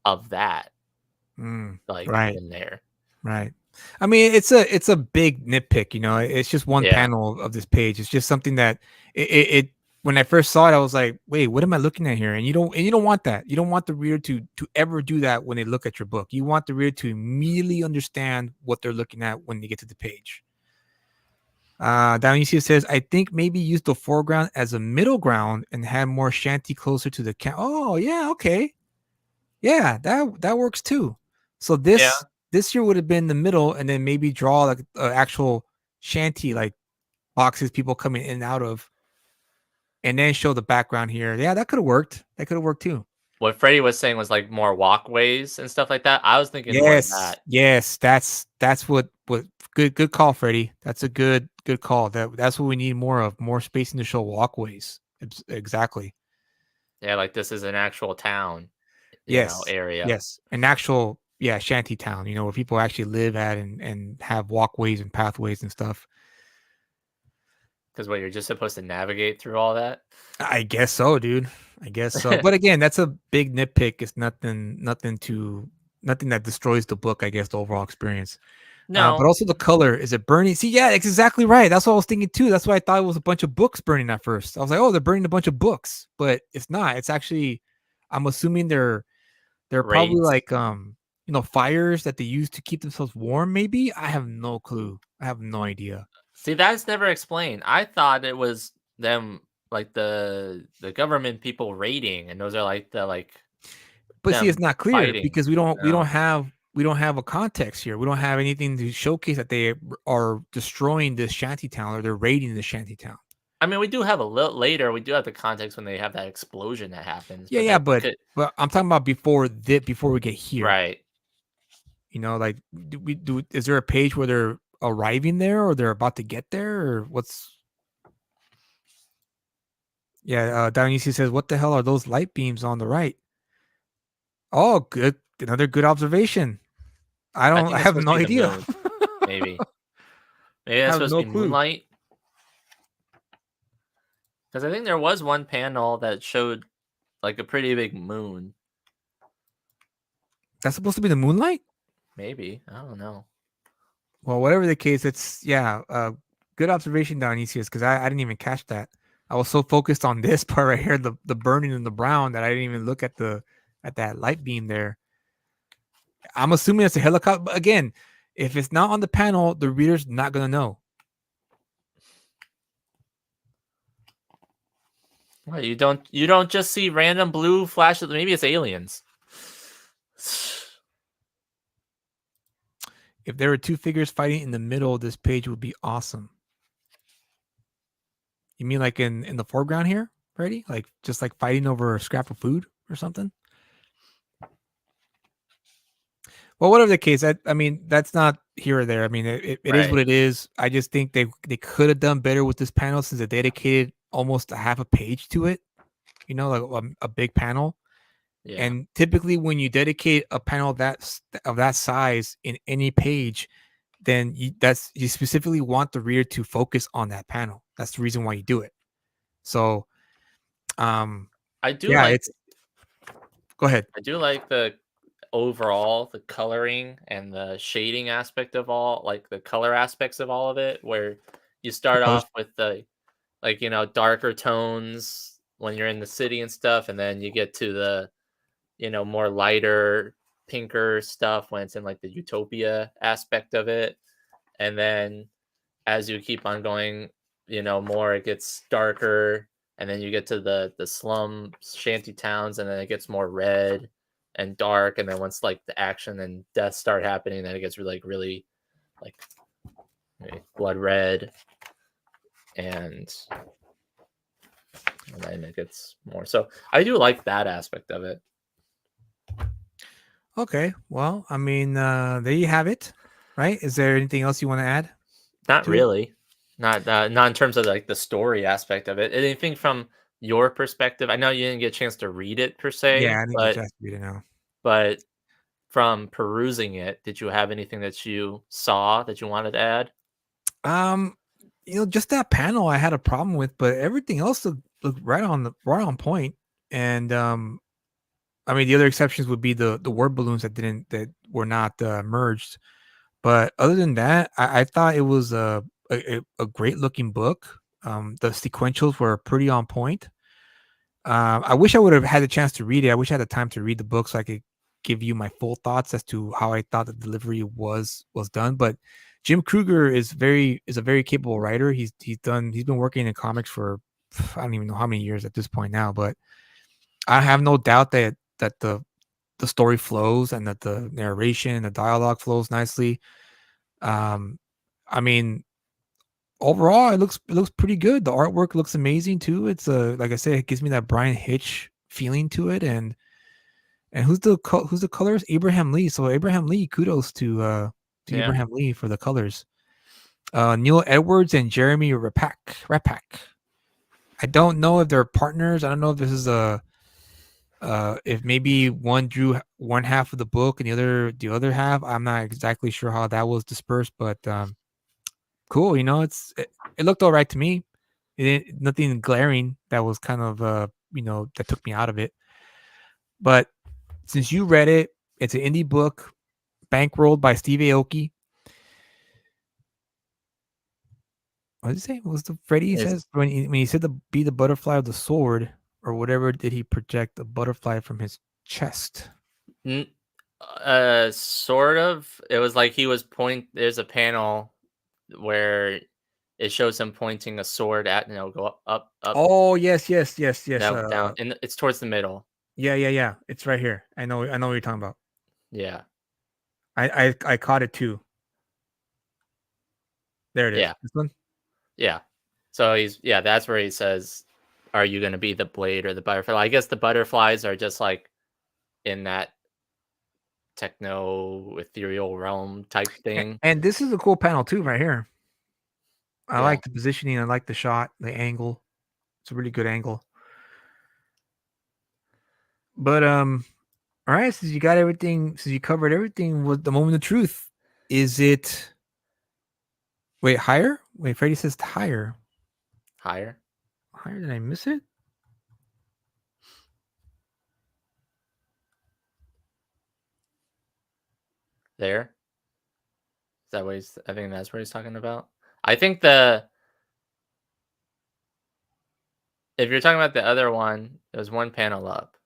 of that, right in there. Right. I mean, it's a big nitpick, it's just one panel of this page. It's just something that it when I first saw it, I was like, wait, what am I looking at here? And you don't want that. You don't want the reader to ever do that when they look at your book. You want the reader to immediately understand what they're looking at when they get to the page. Down says, I think maybe use the foreground as a middle ground and have more shanty closer to the Oh, yeah, okay. Yeah, that works too. So this year would have been the middle, and then maybe draw like actual shanty like boxes people coming in and out of, and then show the background here. Yeah, that could have worked. That could have worked too. What Freddie was saying was like more walkways and stuff like that. I was thinking more of that. Yes, that's what good call, Freddie. That's a good call. That's what we need more of, more spacing to show walkways. Exactly. Yeah, like this is an actual town. Area. Yes, an actual shanty town. Where people actually live at and have walkways and pathways and stuff. Because you're just supposed to navigate through all that? I guess so, dude. I guess so. But again, that's a big nitpick. It's nothing that destroys the book, I guess, the overall experience. No. But also the color. Is it burning? See, yeah, it's exactly right. That's what I was thinking too. That's why I thought it was a bunch of books burning at first. I was like, oh, they're burning a bunch of books. But it's not. It's actually, I'm assuming they're probably like fires that they use to keep themselves warm, maybe. I have no clue. I have no idea. See, that's never explained. I thought it was them, like the government people raiding, and those are like the But see, it's not clear because we don't have a context here. We don't have anything to showcase that they are destroying this shantytown or they're raiding the shantytown. I mean, we do have a little later. We do have the context when they have that explosion that happens. But I'm talking about before we get here, right? Like, is there a page where they're arriving there or they're about to get there, or what's? Yeah, Dionysius says, "What the hell are those light beams on the right?" Oh, good. Another good observation. I think it's have supposed no to be the idea. moon, maybe. Maybe I that's have supposed no to be clue. moonlight. Because I think there was one panel that showed like a pretty big moon. That's supposed to be the moonlight? Maybe. I don't know. Well, whatever the case, it's good observation, Dionysius, because I didn't even catch that. I was so focused on this part right here, the burning and the brown, that I didn't even look at that light beam there. I'm assuming it's a helicopter. But again, if it's not on the panel, the reader's not gonna know. Well, you don't just see random blue flashes. Maybe it's aliens. If there were two figures fighting in the middle, this page would be awesome. You mean like in the foreground here, Brady? Like just like fighting over a scrap of food or something? Well, whatever the case, I mean, that's not here or there. I mean, it is Right. what it is. I just think they could have done better with this panel since they dedicated almost a half a page to it. You know, like a big panel. Yeah. And typically, when you dedicate a panel of that size in any page, then you specifically want the reader to focus on that panel. That's the reason why you do it. So, I do yeah, like it's. Go ahead. I do like the overall the coloring and the shading aspect of all, like the color aspects of all of it, where you start colors- off with the darker tones when you're in the city and stuff, and then you get to the more lighter pinker stuff when it's in like the utopia aspect of it, and then as you keep on going, more it gets darker, and then you get to the slum shanty towns, and then it gets more red and dark, and then once like the action and death start happening, then it gets really like blood red, and then it gets more. So I do like that aspect of it. Okay. Well, I mean, there you have it. Right? Is there anything else you want to add? Not to it? really. Not in terms of like the story aspect of it. Anything from your perspective? I know you didn't get a chance to read it per se, Yeah, I think you just read it now. but from perusing it, did you have anything that you saw that you wanted to add? Just that panel I had a problem with, but everything else looked right on point. And I mean, the other exceptions would be the word balloons that were not merged. But other than that, I thought it was a great looking book. The sequentials were pretty on point. I wish I would have had a chance to read it. I wish I had the time to read the book so I could give you my full thoughts as to how I thought the delivery was done. But Jim Kruger is a very capable writer. He's been working in comics for I don't even know how many years at this point now, but I have no doubt that the story flows and that the narration and the dialogue flows nicely. I mean, overall, it looks pretty good. The artwork looks amazing too. It's like I said, it gives me that Brian Hitch feeling to it. And who's the colors? Abraham Lee. So Abraham Lee, kudos to Yeah. Abraham Lee for the colors. Neil Edwards and Jeremy Repak. I don't know if they're partners. I don't know if this is if maybe one drew one half of the book and the other half. I'm not exactly sure how that was dispersed, but cool. It looked all right to me. Nothing glaring that was kind of that took me out of it. But since you read it, it's an indie book, bankrolled by Steve Aoki. What did he say? What was the Freddy says when he said to be the butterfly of the sword or whatever? Did he project a butterfly from his chest? Sort of. It was like he was there's a panel where it shows him pointing a sword at, go up. Oh yes. Down, and it's towards the middle. Yeah. It's right here. I know what you're talking about. Yeah. I caught it too. There it is. Yeah. This one? Yeah. So that's where he says, are you going to be the blade or the butterfly? I guess the butterflies are just like in that techno ethereal realm type thing. And this is a cool panel too, right here. I like the positioning. I like the shot, the angle. It's a really good angle. But all right, since you got everything, since you covered everything, with the moment of truth, is it? Wait, higher? Wait, Freddy says higher. Higher. Higher? Did I miss it? There. Is that what he's? I think that's what he's talking about. I think the. If you're talking about the other one, it was one panel up.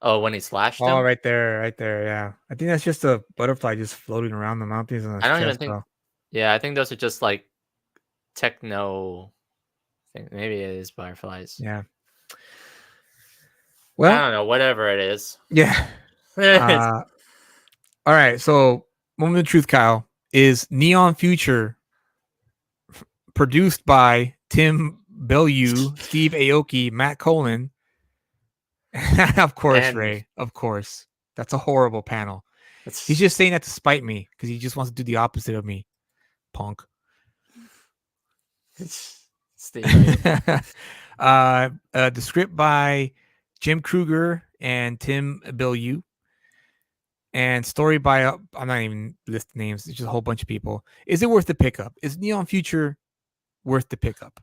Oh, when he slashed him? Oh, right there, right there. Yeah, I think that's just a butterfly just floating around the mountains on his I don't even chest. think. Though. Yeah, I think those are just like techno. Maybe it is butterflies. Yeah. I Well, don't know. Whatever it is. yeah. It's- All right. So, moment of truth, Kyle, is Neon Future produced by Tim Bellew, Steve Aoki, Matt Colin. Of course, And- Ray. Of course. That's a horrible panel. it's- He's just saying that to spite me because he just wants to do the opposite of me. Punk. Steve. The script by Jim Kruger and Tim Bellew. And story by, I'm not even listing names. It's just a whole bunch of people. Is it worth the pickup? Is Neon Future worth the pickup?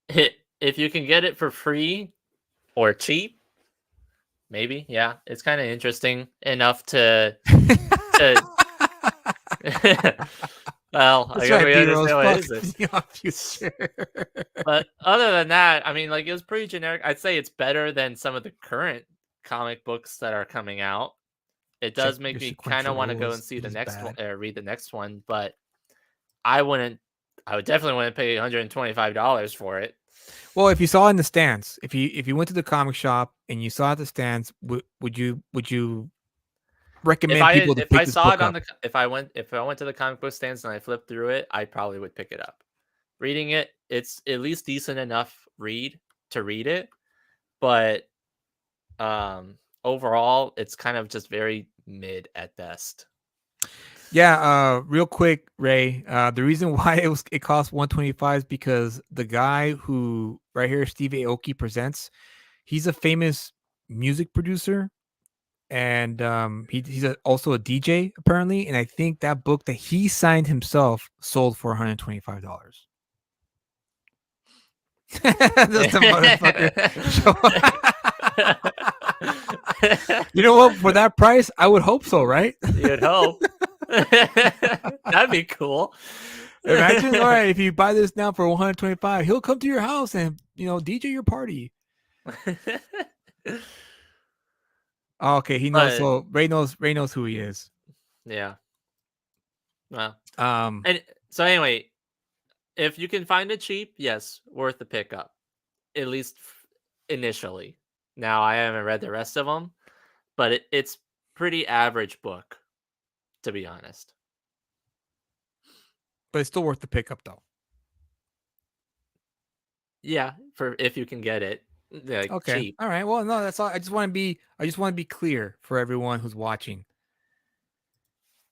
If you can get it for free or cheap, maybe. Yeah, it's kind of interesting enough to. Well, I That's guess right, we B-Rose. understand what Fuck is it. Neon Future. But other than that, I mean, like it was pretty generic. I'd say it's better than some of the current comic books that are coming out. It does Check make your me sequential kind of want to go rules. and see It the is next one, bad. read the next one, but I wouldn't. I would definitely want to pay $125 for it. Well, if you saw it in the stands, if you went to the comic shop and you saw it at the stands, would you recommend people to If pick I this saw book it on up? the if I went to the comic book stands and I flipped through it, I probably would pick it up. Reading it, it's at least decent enough read to read it, but overall, it's kind of just very mid at best. Yeah, real quick, Ray. The reason why it cost $125 is because the guy who right here, Steve Aoki presents, he's a famous music producer, and he's also a DJ apparently. And I think that book that he signed himself sold for $125. That's the motherfucker. You know what? For that price, I would hope so, right? You'd hope. That'd be cool. Imagine, all right, if you buy this now for $125, he'll come to your house and DJ your party. Oh, okay, he knows. But- So Ray knows who he is. Yeah. Well, Um, and so anyway, if you can find it cheap, yes, worth the pickup, at least initially. Now I haven't read the rest of them, but it's pretty average book, to be honest. but it's still worth the pickup though. Yeah, for if you can get it, like Okay. cheap. All right. Well, no, that's all. I just want to be clear for everyone who's watching.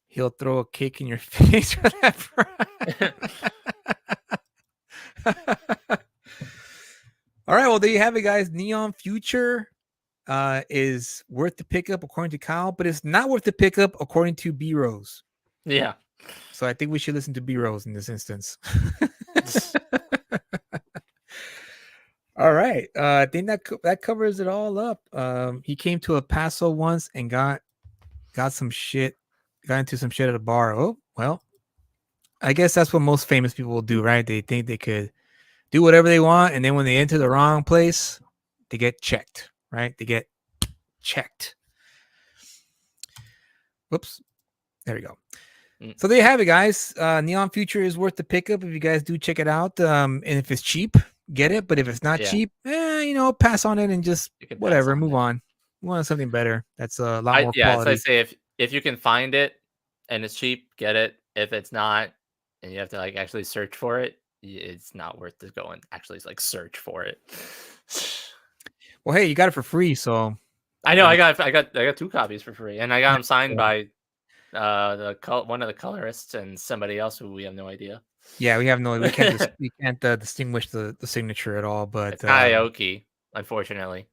He'll throw a cake in your face for that price. All right. Well, there you have it, guys. Neon Future is worth the pickup according to Kyle, but it's not worth the pickup according to B Rose. Yeah. So I think we should listen to B Rose in this instance. All right. I think that covers it all up. He came to El Paso once and got some shit, got into some shit at a bar. Oh, well, I guess that's what most famous people will do, right? They think they could do whatever they want, and then when they enter the wrong place, they get checked, right? They get checked. Whoops. There we go. So there you have it, guys. Neon Future is worth the pickup if you guys do check it out. And if it's cheap, get it. But if it's not cheap, pass on it and just whatever, move on. We want something better. That's a lot more Yeah, quality. so I say if you can find it and it's cheap, get it. If it's not, and you have to like actually search for it, it's not worth to go and actually like search for it. Well, hey, you got it for free, so I know I got 2 copies for free, and I got them signed by one of the colorists and somebody else who we have no idea. Yeah, we can't distinguish the signature at all. But it's not Aoki, unfortunately.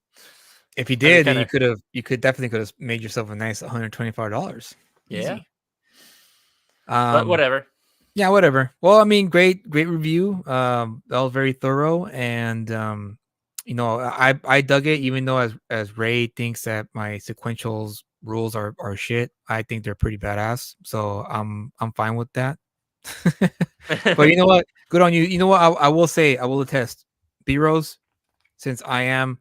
If you That'd be did, then kinda- you could definitely have made yourself a nice $125. Yeah. Easy. But whatever. Yeah, whatever. Well, I mean, great review. That was very thorough, and I dug it, even though as Ray thinks that my sequentials rules are shit. I think they're pretty badass, so I'm fine with that. But you know what? Good on you. You know what? I will say, I will attest, B Rose, since I am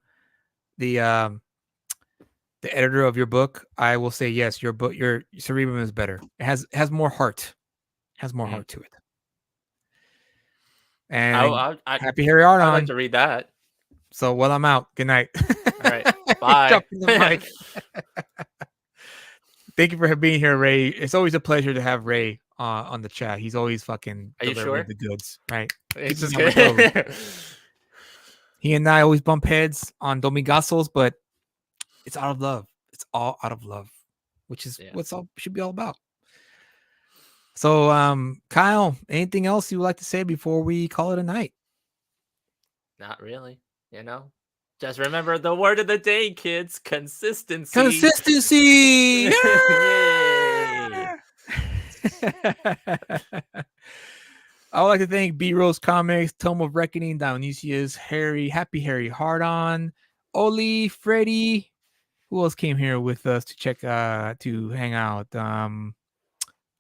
the editor of your book, I will say yes. Your book, your Cerebrum is better. It has more heart. Has more heart to it. And happy Harry I'd like Ardon. to read that. So, well, I'm out. Good night. All right. Bye. Dropping the mic. Thank you for being here, Ray. It's always a pleasure to have Ray on the chat. He's always fucking Are you delivering sure? the goods, right? It's Keep just him on the good. go. He and I always bump heads on Domingasos, but it's out of love. It's all out of love, which is what's all should be all about. So, Kyle, anything else you would like to say before we call it a night? Not really. Just remember the word of the day, kids: consistency. Consistency. Yay. I would like to thank B Rose Comics, Tome of Reckoning, Dionysius, Harry, Happy Harry Hardon, Oli, Freddie. Who else came here with us to check to hang out?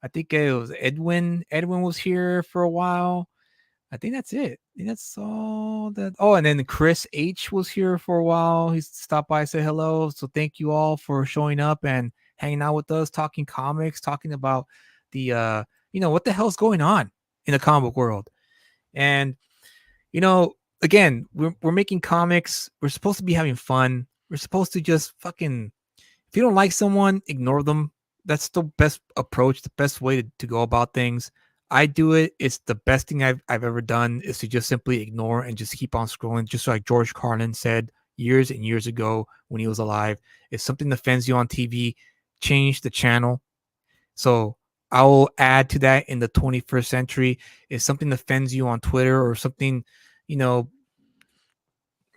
I think it was Edwin. Edwin was here for a while. I think that's it. I think that's all that. Oh, and then Chris H was here for a while. He stopped by, say hello. So thank you all for showing up and hanging out with us, talking comics, talking about the what the hell's going on in the comic book world. And again, we're making comics. We're supposed to be having fun. We're supposed to just fucking, if you don't like someone, ignore them. That's the best approach, the best way to go about things. I do it. It's the best thing I've ever done, is to just simply ignore and just keep on scrolling. Just like George Carlin said years and years ago when he was alive, if something offends you on TV, change the channel. So I will add to that in the 21st century. If something offends you on Twitter or something,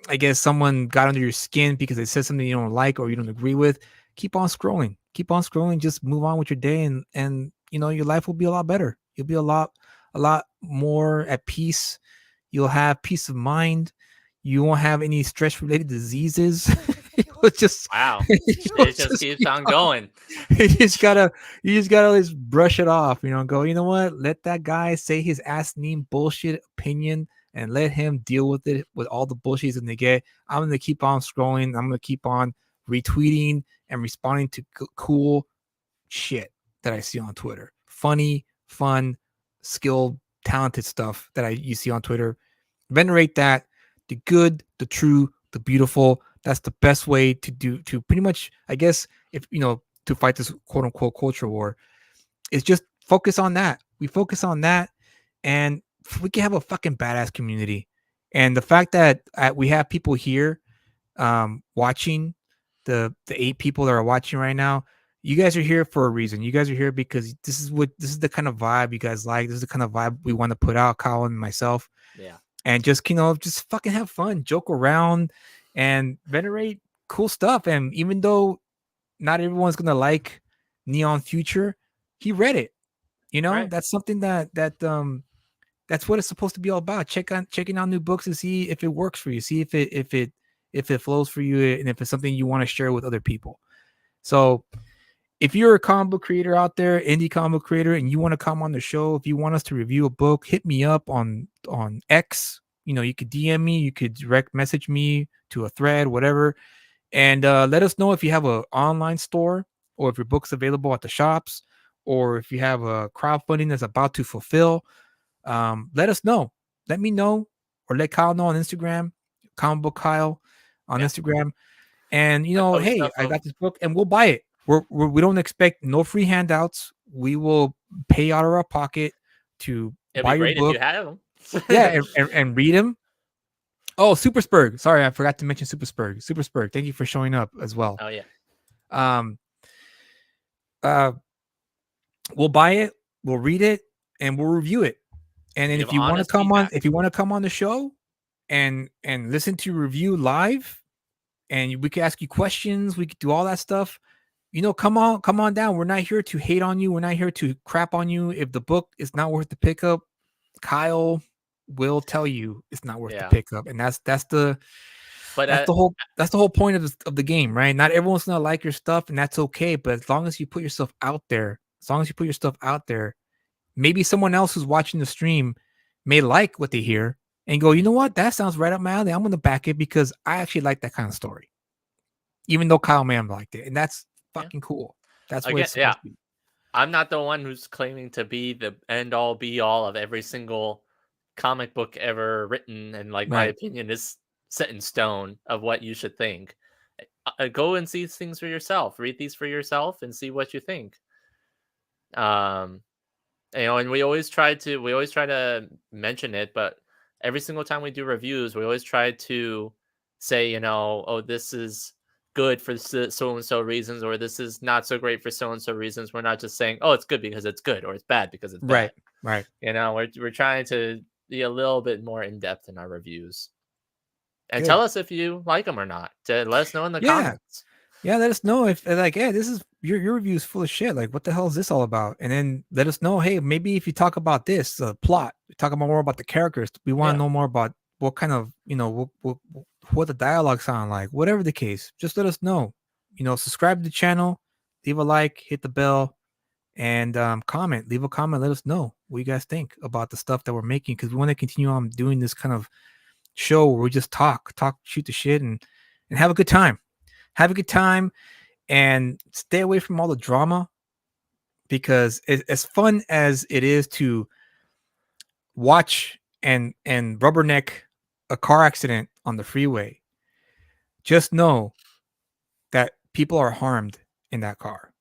I guess someone got under your skin because they said something you don't like or you don't agree with, keep on scrolling. Keep on scrolling. Just move on with your day, and your life will be a lot better. You'll be a lot more at peace. You'll have peace of mind. You won't have any stress-related diseases. Wow. It just keeps on going. You just gotta just brush it off, go, you know what? Let that guy say his ass-name bullshit opinion and let him deal with it, with all the bullshit he's gonna get. I'm gonna keep on scrolling. I'm gonna keep on retweeting and responding to cool shit that I see on Twitter. Funny, fun, skilled, talented stuff that you see on Twitter. Venerate that. The good, the true, the beautiful. That's the best way to pretty much, I guess, if to fight this quote unquote culture war. It's just focus on that. We focus on that, and we can have a fucking badass community. And the fact that we have people here watching, the 8 people that are watching right now, you guys are here for a reason. You guys are here because this is the kind of vibe you guys like. This is the kind of vibe we want to put out, Colin and myself. Yeah. And just just fucking have fun, joke around, and venerate cool stuff. And even though not everyone's gonna like Neon Future, he read it. Right. That's something that's what it's supposed to be all about. Checking out new books to see if it works for you. See if it flows for you, and if it's something you want to share with other people. So if you're a comic book creator out there, indie comic book creator, and you want to come on the show, if you want us to review a book, hit me up on X. You could DM me, you could direct message me to a thread, whatever. And let us know if you have an online store, or if your book's available at the shops, or if you have a crowdfunding that's about to fulfill. Let us know. Let me know, or let Kyle know on Instagram, Comic Book Kyle on Instagram. And hey, I got this book, and we'll buy it. We don't expect no free handouts. We will pay out of our pocket to buy your book. If you have them. Yeah, and read them. Oh, Super Spurg. Sorry, I forgot to mention Super Spurg. Super Spurg, thank you for showing up as well. Oh yeah. We'll buy it, we'll read it, and we'll review it. And then if you want to come on the show and listen to review live, and we could ask you questions. We could do all that stuff. Come on down. We're not here to hate on you. We're not here to crap on you. If the book is not worth the pickup, Kyle will tell you it's not worth the Yeah. pickup, and that's the But that's the whole point of the game, right? Not everyone's gonna like your stuff, and that's okay. But as long as you put yourself out there, maybe someone else who's watching the stream may like what they hear and go, you know what, that sounds right up my alley. I'm gonna back it because I actually like that kind of story, even though Kyle Mann liked it, and that's fucking cool. That's what Again, it's supposed to be. I'm not the one who's claiming to be the end all be all of every single comic book ever written, and like my Right. opinion is set in stone of what you should think. Go and see these things for yourself. Read these for yourself and see what you think. And we always try to mention it, but every single time we do reviews, we always try to say, oh, this is good for so and so reasons, or this is not so great for so and so reasons. We're not just saying, oh, it's good because it's good, or it's bad because it's bad. Right. We're trying to be a little bit more in depth in our reviews, and Good. tell us if you like them or not. Let us know in the comments. Yeah, let us know if like, yeah, this is your review is full of shit. Like, what the hell is this all about? And then let us know, hey, maybe if you talk about this plot, talk about more about the characters. We want to know more about what kind of, what the dialogue sound like, whatever the case. Just let us know. Subscribe to the channel, leave a like, hit the bell, and comment. Leave a comment. Let us know what you guys think about the stuff that we're making, because we want to continue on doing this kind of show where we just talk, shoot the shit, and have a good time. Have a good time and stay away from all the drama, because as fun as it is to watch and rubberneck a car accident on the freeway, just know that people are harmed in that car.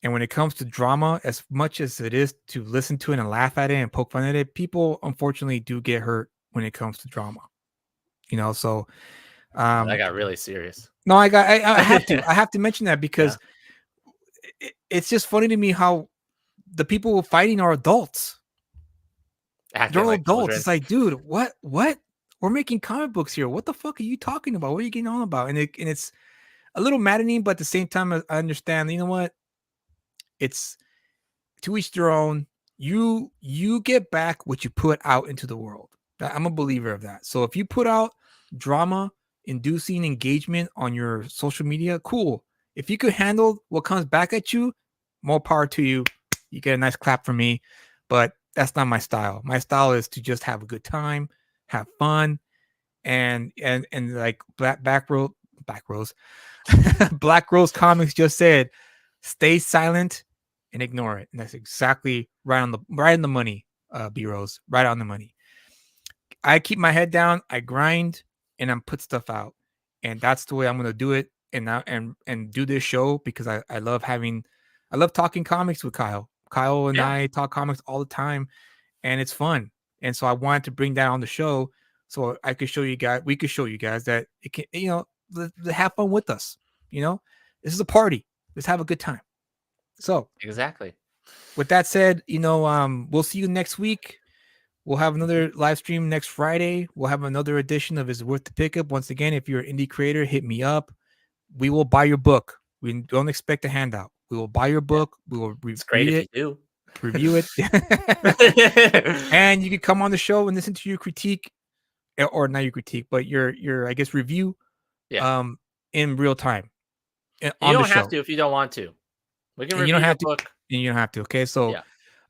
And when it comes to drama, as much as it is to listen to it and laugh at it and poke fun at it, people unfortunately do get hurt when it comes to drama. So I got really serious. No, I have to. I have to mention that because it's just funny to me how the people fighting are adults. They're all adults. Children. It's like, dude, what? We're making comic books here. What the fuck are you talking about? What are you getting on about? And it's a little maddening, but at the same time, I understand. You know what? It's to each their own. You get back what you put out into the world. I'm a believer of that. So if you put out drama inducing engagement on your social media, cool. If you could handle what comes back at you, more power to you. You get a nice clap from me, but that's not my style. My style is to just have a good time, have fun, and like Black Rose Black Rose Comics just said, stay silent and ignore it. And that's exactly right on the money, B Rose, right on the money. I keep my head down, I grind, and I'm put stuff out, and that's the way I'm gonna do it, and do this show, because I love talking comics with Kyle. Kyle and I talk comics all the time, and it's fun. And so I wanted to bring that on the show so I could show you guys. We could show you guys that it can, have fun with us. This is a party. Let's have a good time. So exactly. With that said, we'll see you next week. We'll have another live stream next Friday. We'll have another edition of Is It Worth the Pickup. Once again, if you're an indie creator, hit me up. We will buy your book. We don't expect a handout. We will buy your book. We will read it. You do. Review it. And you can come on the show and listen to your critique, or not your critique, but your I guess review in real time. You don't have to if you don't want to. We can review your book. And you don't have to. Okay, so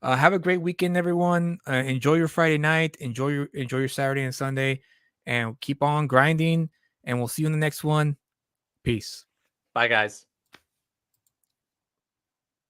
have a great weekend, everyone. Enjoy your Friday night. Enjoy your Saturday and Sunday, and keep on grinding. And we'll see you in the next one. Peace. Bye, guys.